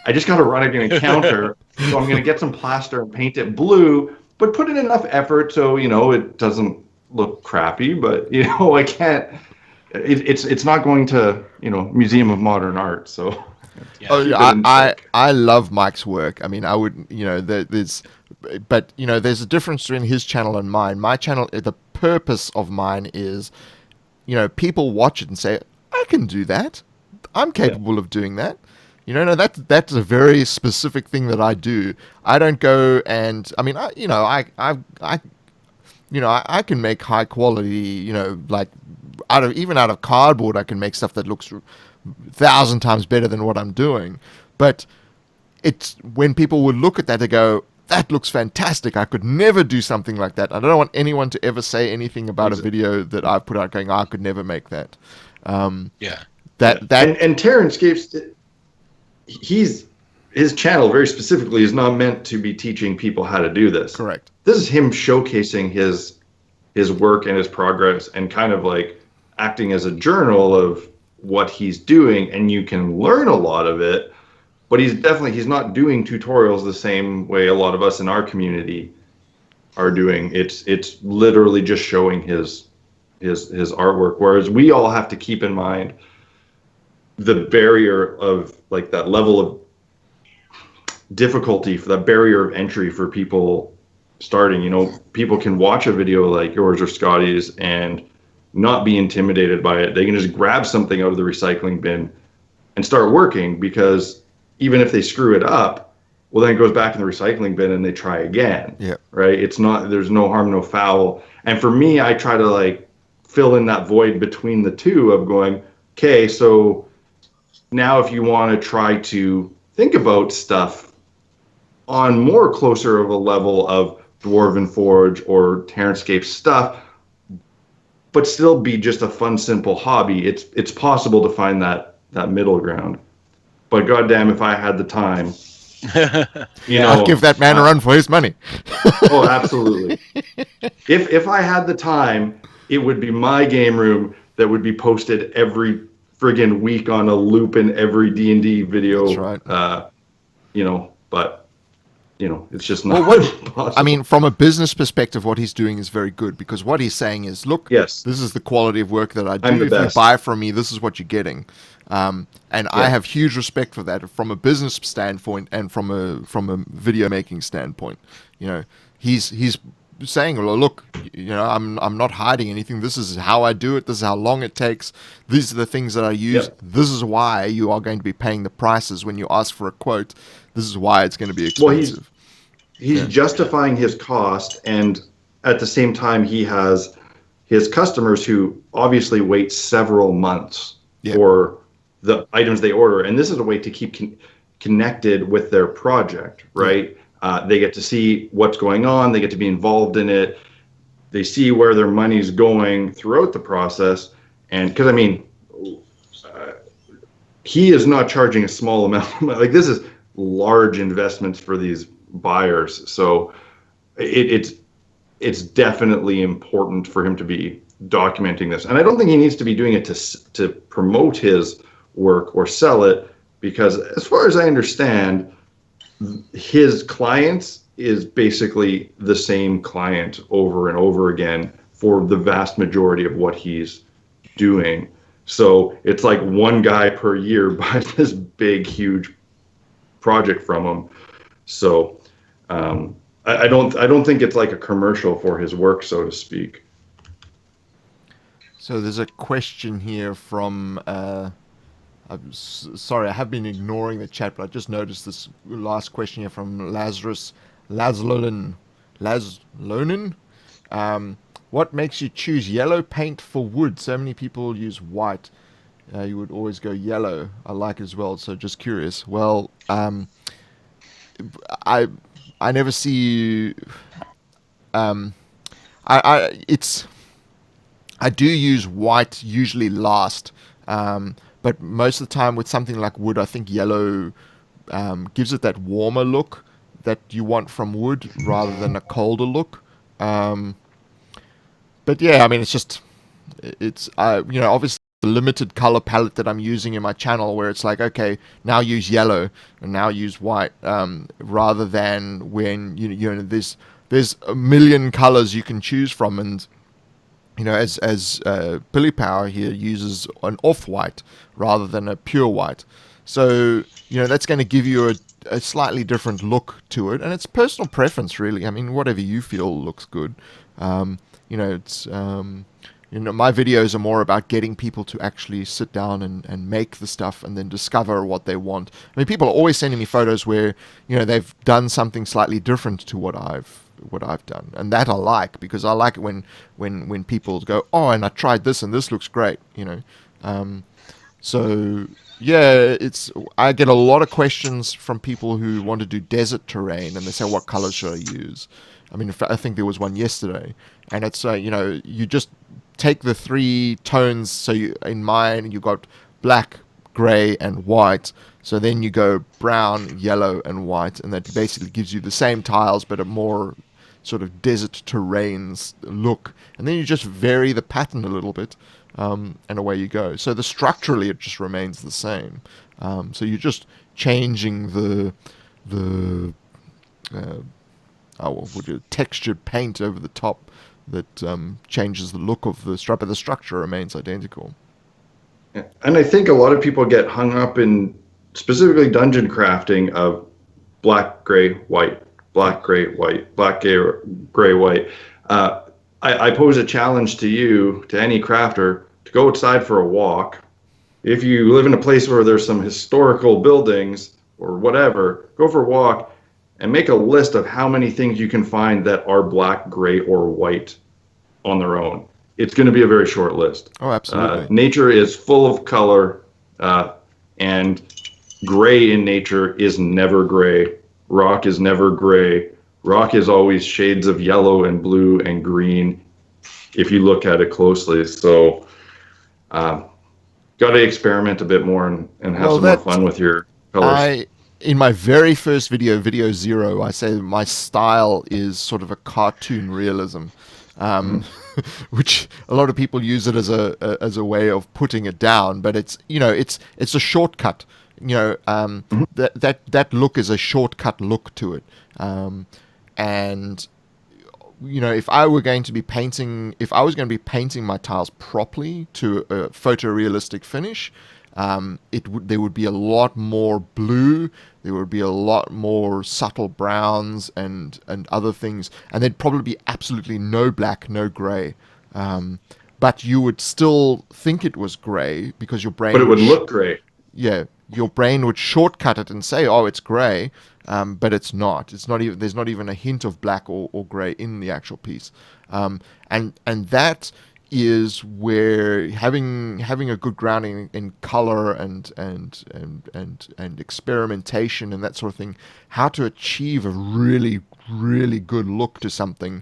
I just got to run it in a counter. So I'm going to get some plaster and paint it blue, but put in enough effort so, it doesn't look crappy, but, I can't, it's not going to, Museum of Modern Art. So. Yeah. Oh, yeah, I love Mike's work. I mean, I would, there's a difference between his channel and mine. My channel, the purpose of mine is, people watch it and say, I can do that. I'm capable of doing that. No, that's a very specific thing that I do. I don't go and, I mean, I can make high quality, like out of cardboard, I can make stuff that looks 1,000 times better than what I'm doing. But it's when people would look at that, they go, that looks fantastic. I could never do something like that. I don't want anyone to ever say anything about a video that I put out going, I could never make that. Yeah. And Terranscapes, his channel very specifically is not meant to be teaching people how to do this. Correct. This is him showcasing his work and his progress, and kind of like acting as a journal of what he's doing, and you can learn a lot of it. But he's not doing tutorials the same way a lot of us in our community are doing. It's literally just showing his artwork, whereas we all have to keep in mind the barrier of, like, that level of difficulty, for that barrier of entry for people starting. People can watch a video like yours or Scotty's and not be intimidated by it. They can just grab something out of the recycling bin and start working, because even if they screw it up, well, then it goes back in the recycling bin and they try again. Yeah. Right. There's no harm, no foul. And for me, I try to, like, fill in that void between the two of going, okay, so now if you want to try to think about stuff on more closer of a level of Dwarven Forge or Terranscape stuff, but still be just a fun, simple hobby, it's possible to find that middle ground. But goddamn, if I had the time, I'd give that man a run for his money. Oh, absolutely. If I had the time, it would be my game room that would be posted every friggin' week on a loop in every D&D video. That's right. But it's just not possible. I mean, from a business perspective, what he's doing is very good, because what he's saying is, look, yes, this is the quality of work that I do. I'm the If best. you buy from me, this is what you're getting. And I have huge respect for that from a business standpoint and from a video making standpoint. He's saying, well, look, I'm not hiding anything. This is how I do it. This is how long it takes. These are the things that I use. Yep. This is why you are going to be paying the prices when you ask for a quote. This is why it's going to be expensive. Well, he's justifying his cost, and at the same time, he has his customers who obviously wait several months for the items they order, and this is a way to keep connected with their project, right? They get to see what's going on. They get to be involved in it. They see where their money's going throughout the process. And because, I mean, he is not charging a small amount. Like, this is large investments for these buyers. So it's definitely important for him to be documenting this. And I don't think he needs to be doing it to promote his work or sell it, because as far as I understand, his clients is basically the same client over and over again for the vast majority of what he's doing. So it's like one guy per year buys this big, huge project from him. So I don't think it's like a commercial for his work, so to speak. So there's a question here from. Sorry, I have been ignoring the chat, but I just noticed this last question here from Lazarus Lazlonin. What makes you choose yellow paint for wood? So many people use white. You would always go yellow. I like it as well. So just curious. Well, I never see. I do use white usually last, but most of the time with something like wood, I think yellow gives it that warmer look that you want from wood rather than a colder look. But yeah, I mean, it's obviously the limited color palette that I'm using in my channel, where it's like, okay, now use yellow and now use white, rather than when there's a million colors you can choose from. And as Billy Power here uses an off-white rather than a pure white. So, that's going to give you a slightly different look to it. And it's personal preference, really. I mean, whatever you feel looks good. It's... my videos are more about getting people to actually sit down and make the stuff and then discover what they want. I mean, people are always sending me photos where, they've done something slightly different to what I've done, and that I like, because I like it when people go, oh, and I tried this and this looks great, so yeah, I get a lot of questions from people who want to do desert terrain, and they say, what colors should I use? I mean, I think there was one yesterday, and it's you just take the three tones. So in mine, you got black, gray, and white. So then you go brown, yellow, and white, and that basically gives you the same tiles, but a more sort of desert terrains look. And then you just vary the pattern a little bit, and away you go. So structurally, it just remains the same. So you're just changing the textured paint over the top that changes the look of the structure, but the structure remains identical. And I think a lot of people get hung up in specifically dungeon crafting of black, gray, white, black, gray, white, black, gray, white. I pose a challenge to you, to any crafter, to go outside for a walk. If you live in a place where there's some historical buildings or whatever, go for a walk and make a list of how many things you can find that are black, gray, or white on their own. It's going to be a very short list. Oh, absolutely. Nature is full of color, and gray in nature is never gray. Rock is never gray. Rock is always shades of yellow and blue and green if you look at it closely. So got to experiment a bit more and have some more fun with your colors. In my very first video 0, I say my style is sort of a cartoon realism. Which a lot of people use it as a way of putting it down, but it's a shortcut. That look is a shortcut look to it. And if I was going to be painting my tiles properly to a photorealistic finish, there would be a lot more blue, there would be a lot more subtle browns and other things, and there'd probably be absolutely no black, no gray. But you would still think it was gray because your brain... But it would look gray. Yeah, your brain would shortcut it and say, oh, it's gray, but it's not. It's not even. There's not even a hint of black or gray in the actual piece. And that is where having a good grounding in color and experimentation and that sort of thing, how to achieve a really, really good look to something,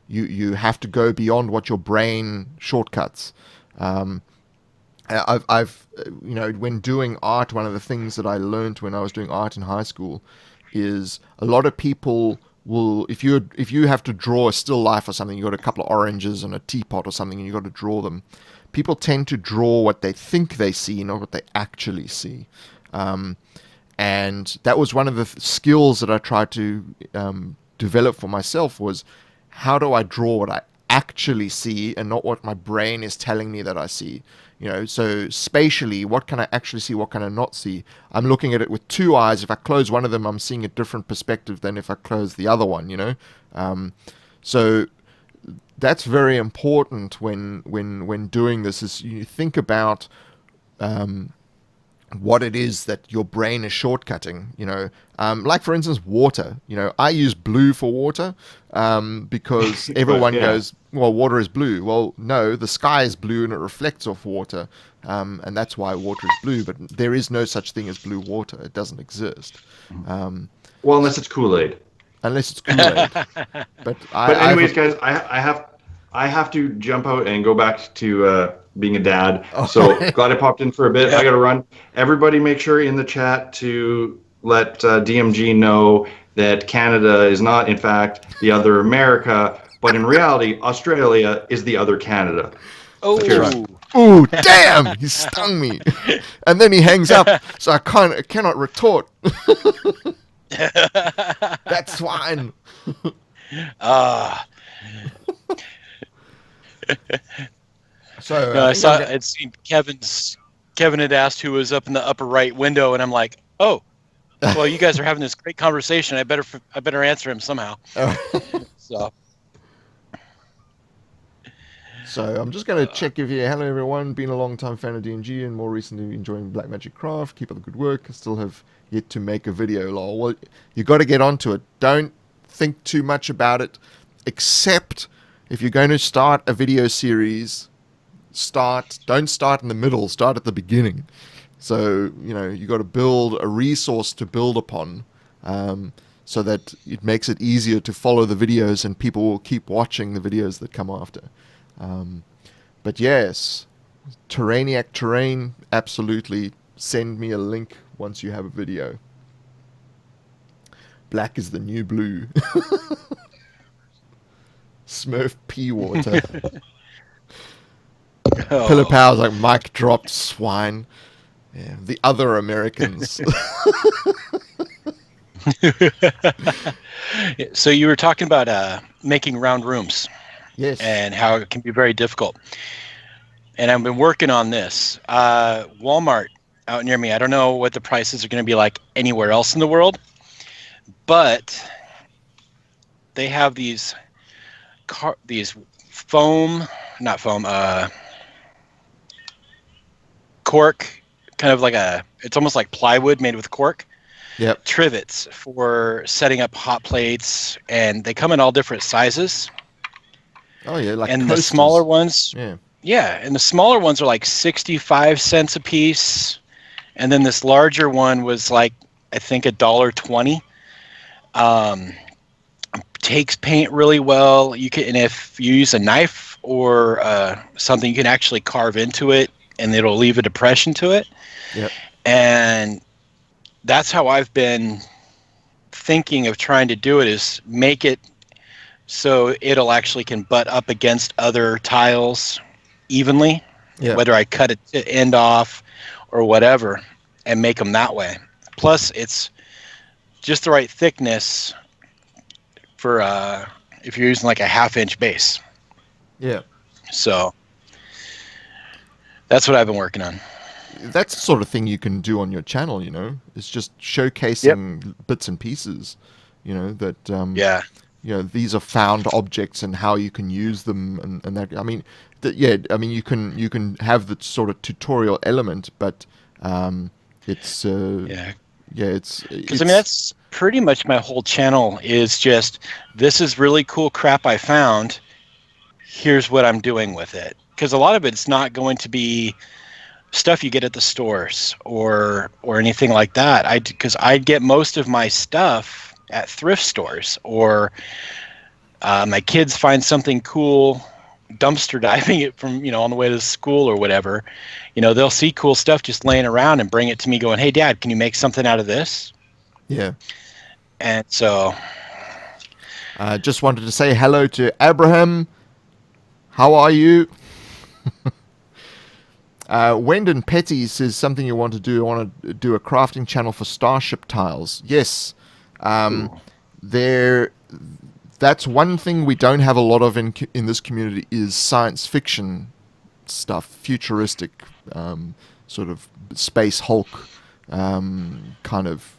you have to go beyond what your brain shortcuts. when doing art, one of the things that I learned when I was doing art in high school is a lot of people will, if you have to draw a still life or something, you got a couple of oranges and a teapot or something, and you got to draw them. People tend to draw what they think they see, not what they actually see. And that was one of the skills that I tried to develop for myself, was how do I draw what I actually see and not what my brain is telling me that I see. So spatially, what can I actually see, what can I not see? I'm looking at it with two eyes. If I close one of them, I'm seeing a different perspective than if I close the other one. So that's very important when doing this, is you think about what it is that your brain is shortcutting. Like for instance, water. I use blue for water because everyone goes, well, water is blue. Well, no, the sky is blue and it reflects off water, and that's why water is blue. But there is no such thing as blue water. It doesn't exist. Well, unless it's Kool-Aid. Unless it's Kool-Aid. But anyways, guys, I have to jump out and go back to being a dad. So glad I popped in for a bit. I got to run. Everybody make sure in the chat to let DMG know that Canada is not, in fact, the other America, but in reality, Australia is the other Canada. Oh, Cheers. Ooh, damn! He stung me. And then he hangs up, so I cannot retort. That's swine. So no, I saw. I'd seen Kevin had asked who was up in the upper right window, and I'm like, oh, well, you guys are having this great conversation. I better answer him somehow. So I'm just going to check if you. Hello everyone, been a long time fan of DMG and more recently enjoying Black Magic Craft. Keep up the good work. I still have yet to make a video. Lol. Well, you got to get onto it. Don't think too much about it, except if you're going to start a video series. Don't start in the middle, start at the beginning. So, you got to build a resource to build upon, so that it makes it easier to follow the videos and people will keep watching the videos that come after. But yes, Terraniac Terrain, absolutely. Send me a link once you have a video. Black is the new blue. Smurf pea water. Pillar Power's like, mic dropped, swine. Yeah, the other Americans. So you were talking about making round rooms. Yes. And how it can be very difficult. And I've been working on this. Walmart out near me, I don't know what the prices are going to be like anywhere else in the world, but they have these cork, kind of like it's almost like plywood made with cork. Yep. Trivets for setting up hot plates, and they come in all different sizes. Oh yeah, like and coasters. The smaller ones, yeah, and the smaller ones are like 65 cents a piece, and then this larger one was like, I think $1.20. Takes paint really well. You can, and if you use a knife or something, you can actually carve into it, and it'll leave a depression to it. Yep. And that's how I've been thinking of trying to do it, is make it so it'll actually can butt up against other tiles evenly, whether I cut it to end off or whatever, and make them that way. Plus, it's just the right thickness for if you're using like a 1/2-inch base. Yeah. So that's what I've been working on. That's the sort of thing you can do on your channel, It's just showcasing bits and pieces, that these are found objects and how you can use them, and that. I mean, you can have the sort of tutorial element, but it's because that's pretty much my whole channel is just, this is really cool crap I found. Here's what I'm doing with it, because a lot of it's not going to be stuff you get at the stores or anything like that. Because I get most of my stuff at thrift stores, or my kids find something cool dumpster diving it from, on the way to school or whatever, they'll see cool stuff just laying around and bring it to me going, "Hey, Dad, can you make something out of this?" Yeah. And so, Just wanted to say hello to Abraham. How are you? Wendon Petty says something you want to do. I want to do a crafting channel for Starship tiles. Yes. That's one thing we don't have a lot of in this community is science fiction stuff, futuristic sort of space Hulk kind of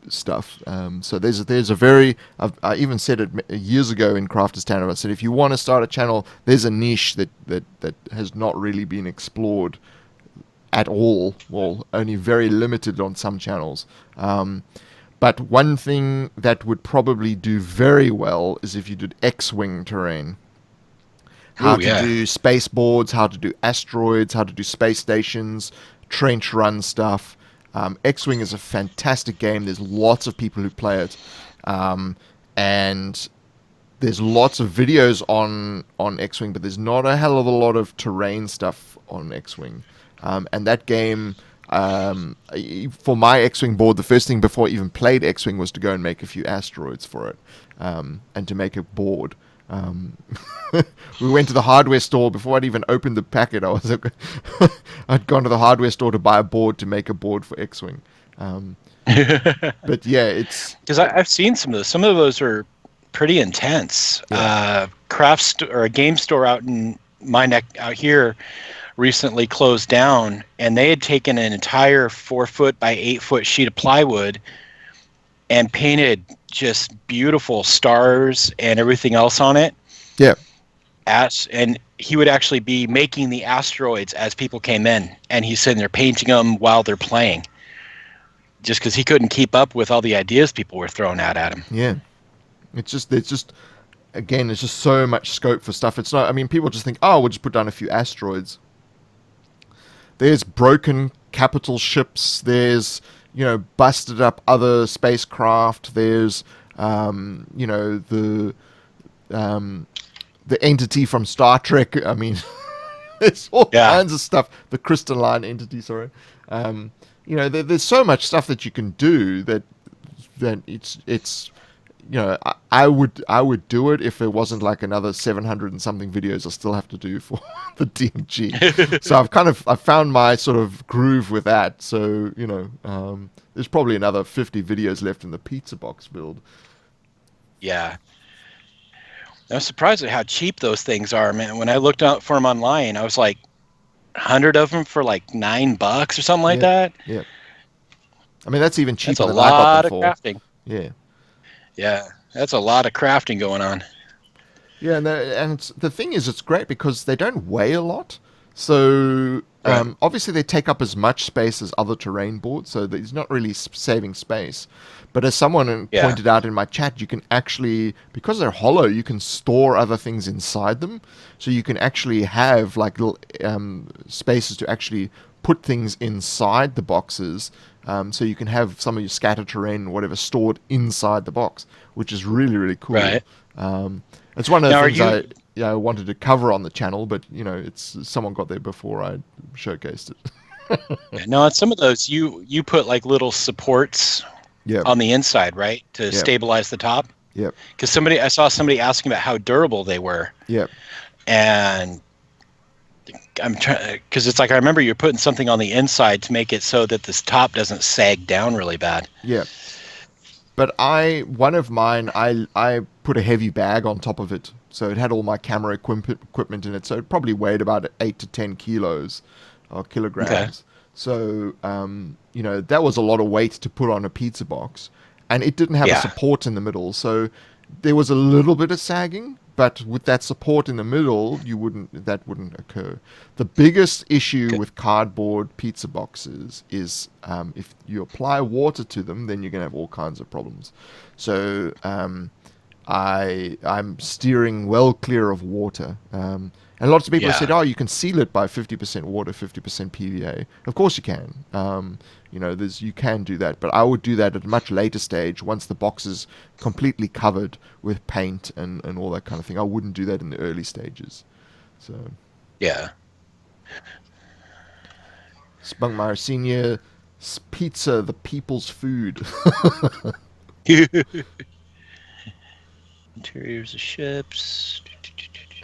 stuff. So there's a very I even said it years ago in Crafters Town. I said if you want to start a channel, there's a niche that has not really been explored at all. Well, only very limited on some channels. But one thing that would probably do very well is if you did X-Wing terrain. How to do space boards, how to do asteroids, how to do space stations, trench run stuff. X-Wing is a fantastic game. There's lots of people who play it. And there's lots of videos on X-Wing, but there's not a hell of a lot of terrain stuff on X-Wing. And that game, for my X-Wing board, the first thing before I even played X-Wing was to go and make a few asteroids for it, and to make a board. We went to the hardware store before I'd even opened the packet. I'd gone to the hardware store to buy a board to make a board for X-Wing. But yeah, it's because I've seen some of those. Some of those are pretty intense. Yeah. Or a game store out in my neck out here recently closed down, and they had taken an entire 4-foot by 8-foot sheet of plywood and painted just beautiful stars and everything else on it. Yeah. And he would actually be making the asteroids as people came in, and he's sitting there painting them while they're playing, just because he couldn't keep up with all the ideas people were throwing out at him. Yeah. It's just again, there's just so much scope for stuff. It's not, I mean, people just think, oh, we'll just put down a few asteroids. There's broken capital ships. There's, busted up other spacecraft. There's, the entity from Star Trek. I mean, there's all kinds of stuff. The crystalline entity, sorry. There's so much stuff that you can do that it's I would do it if there wasn't like another 700 and something videos I still have to do for the DMG. So I've found my sort of groove with that. So there's probably another 50 videos left in the pizza box build. Yeah. I was surprised at how cheap those things are, man. When I looked out for them online, I was like, 100 of them for like $9 or something like that. Yeah. I mean, that's even cheaper than I got them for. That's a lot of crafting. Yeah. Yeah, that's a lot of crafting going on. Yeah, and the thing is, it's great because they don't weigh a lot. So obviously they take up as much space as other terrain boards, so it's not really saving space. But as someone pointed out in my chat, you can actually, because they're hollow, you can store other things inside them. So you can actually have like little spaces to actually put things inside the boxes. So you can have some of your scatter terrain or whatever stored inside the box, which is really, really cool. Right. It's one of the things I wanted to cover on the channel, but it's someone got there before I showcased it. No, on some of those you put like little supports on the inside, right, to stabilize the top. Yep. Because I saw somebody asking about how durable they were. Yep. And I'm trying, because it's like I remember you're putting something on the inside to make it so that this top doesn't sag down really bad. Yeah. But one of mine, I put a heavy bag on top of it, so it had all my camera equipment in it. So it probably weighed about 8 to 10 kilos or kilograms. Okay. So that was a lot of weight to put on a pizza box, and it didn't have a support in the middle. So there was a little bit of sagging, but with that support in the middle, that wouldn't occur. The biggest issue with cardboard pizza boxes is if you apply water to them, then you're going to have all kinds of problems. So I'm steering well clear of water. And lots of people have said, oh, you can seal it by 50% water, 50% PVA. Of course you can. You can do that. But I would do that at a much later stage once the box is completely covered with paint and all that kind of thing. I wouldn't do that in the early stages. So, Yeah. Spunkmeyer Senior, pizza, the people's food. Interiors of ships.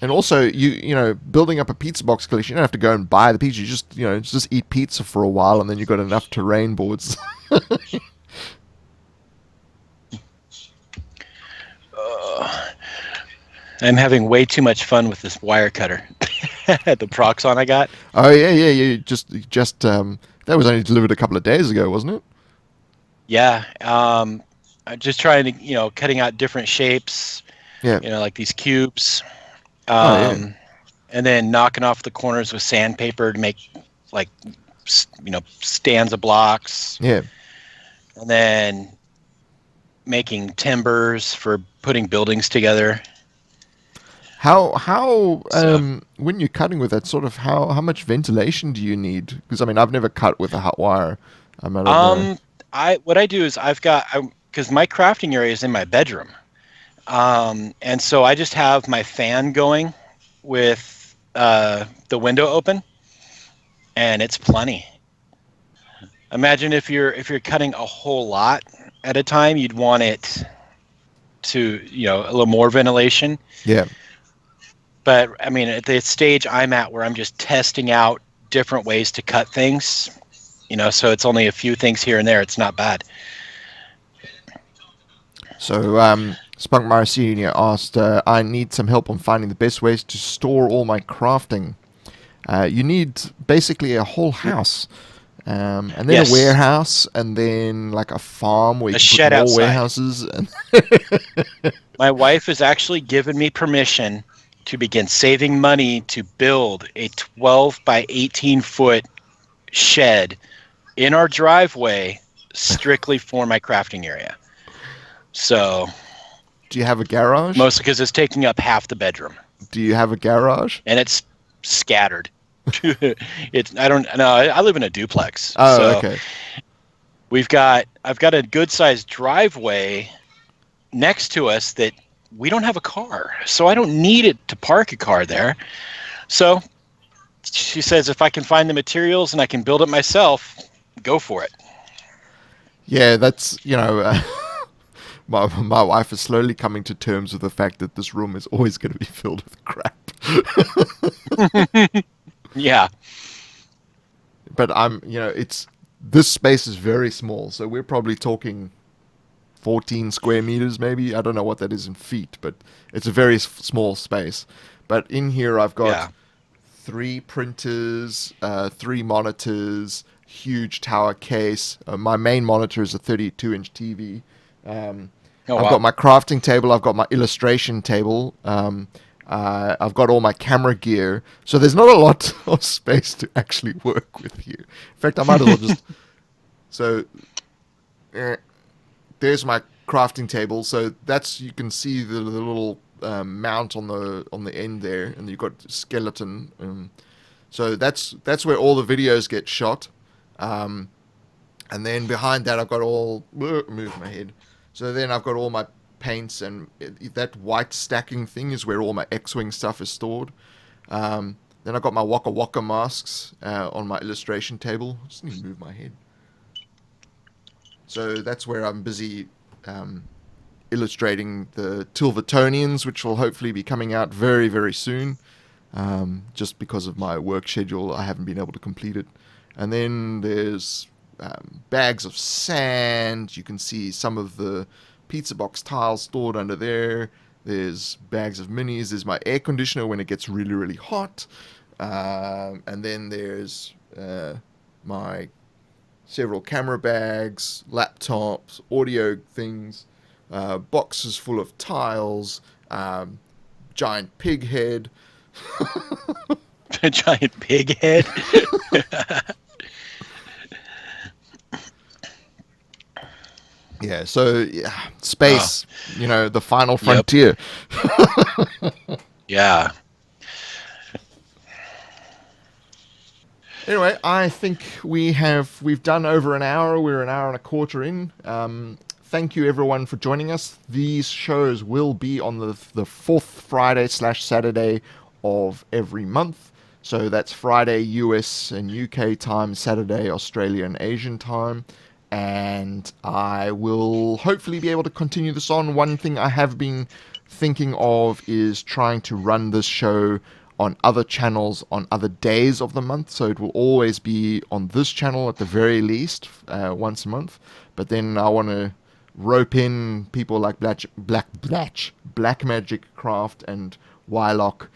And also, you know, building up a pizza box collection, you don't have to go and buy the pizza. You just eat pizza for a while, and then you've got enough terrain boards. I'm having way too much fun with this wire cutter. The Proxon I got. Oh yeah, yeah, yeah. That was only delivered a couple of days ago, wasn't it? Yeah. I'm just trying to, cutting out different shapes, Yeah. like these cubes. Oh yeah. And then knocking off the corners with sandpaper to make like, stands of blocks. Yeah. And then making timbers for putting buildings together. How when you're cutting with that sort of how much ventilation do you need? Because I mean, I've never cut with a hot wire. I don't know. What I do is because my crafting area is in my bedroom, and so I just have my fan going with the window open, and it's plenty. Imagine if you're cutting a whole lot at a time, you'd want it to a little more ventilation. Yeah. But I mean, at the stage I'm at where I'm just testing out different ways to cut things, so it's only a few things here and there. It's not bad. So, Spunkmeyer Senior asked, I need some help on finding the best ways to store all my crafting. You need basically a whole house. And then Yes. a warehouse, and then like a farm where you can shed put more outside. warehouses. And My wife has actually given me permission to begin saving money to build a 12 by 18 foot shed in our driveway strictly for my crafting area. So, do you have a garage? mostly because it's taking up half the bedroom Do you have a garage? and it's scattered. I don't know. I live in a duplex. Oh, so okay. I've got a good sized driveway next to us that we don't have a car, so I don't need it to park a car there. So she says if I can find the materials and I can build it myself, go for it. Yeah, that's, my wife is slowly coming to terms with the fact that this room is always going to be filled with crap. Yeah. But this space is very small, so we're probably talking 14 square meters, maybe. I don't know what that is in feet, but it's a very small space. But in here, I've got 3 printers, 3 monitors, huge tower case. My main monitor is a 32-inch TV. I've got my crafting table. I've got my illustration table. I've got all my camera gear. So there's not a lot of space to actually work with here. In fact, I might as well just... So... there's my crafting table. So you can see the little mount on the end there, and you've got skeleton. So that's where all the videos get shot. And then behind that, I've got move my head. So then I've got all my paints, and that white stacking thing is where all my X-Wing stuff is stored. Then I've got my Waka Waka masks on my illustration table. I just need to move my head. So that's where I'm busy illustrating the Tilvertonians, which will hopefully be coming out very, very soon. Just because of my work schedule, I haven't been able to complete it. And then there's bags of sand. You can see some of the pizza box tiles stored under there. There's bags of minis. There's my air conditioner when it gets really, really hot. And then there's my several camera bags, laptops, audio things, boxes full of tiles, giant pig head. A giant pig head. Yeah, so space, the final frontier. Yeah. Anyway, I think we've done over an hour. We're an hour and a quarter in. Thank you everyone for joining us. These shows will be on the fourth Friday/Saturday of every month. So that's Friday US and UK time, Saturday Australian and Asian time. And I will hopefully be able to continue this on. One thing I have been thinking of is trying to run this show on other channels on other days of the month. So it will always be on this channel at the very least once a month. But then I want to rope in people like Black Magic Craft and Wylock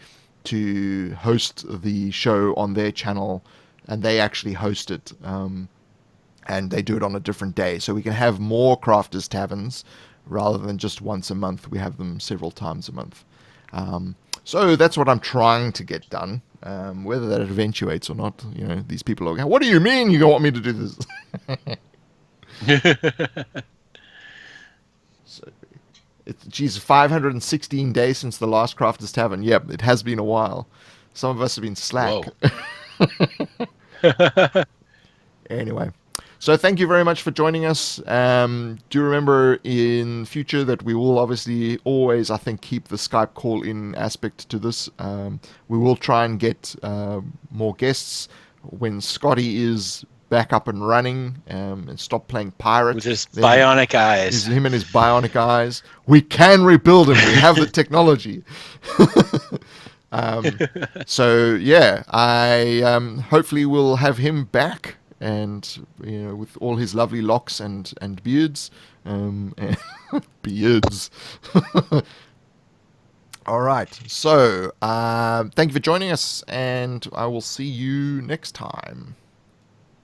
to host the show on their channel, and they actually host it. And they do it on a different day. So we can have more Crafters Taverns rather than just once a month. We have them several times a month. So that's what I'm trying to get done. Whether that eventuates or not, these people are going, what do you mean you don't want me to do this? So, geez, 516 days since the last Crafters Tavern. Yep, it has been a while. Some of us have been slack. Anyway. So thank you very much for joining us. Do remember in future that we will obviously always, I think, keep the Skype call-in aspect to this. We will try and get more guests when Scotty is back up and running and stop playing pirate. With his bionic eyes. Him and his bionic eyes. We can rebuild him. We have the technology. So, yeah, I hopefully will have him back. And with all his lovely locks and beards, and beards. All right. So thank you for joining us, and I will see you next time.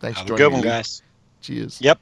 Thanks Have for a joining good one, me. guys. Cheers. Yep.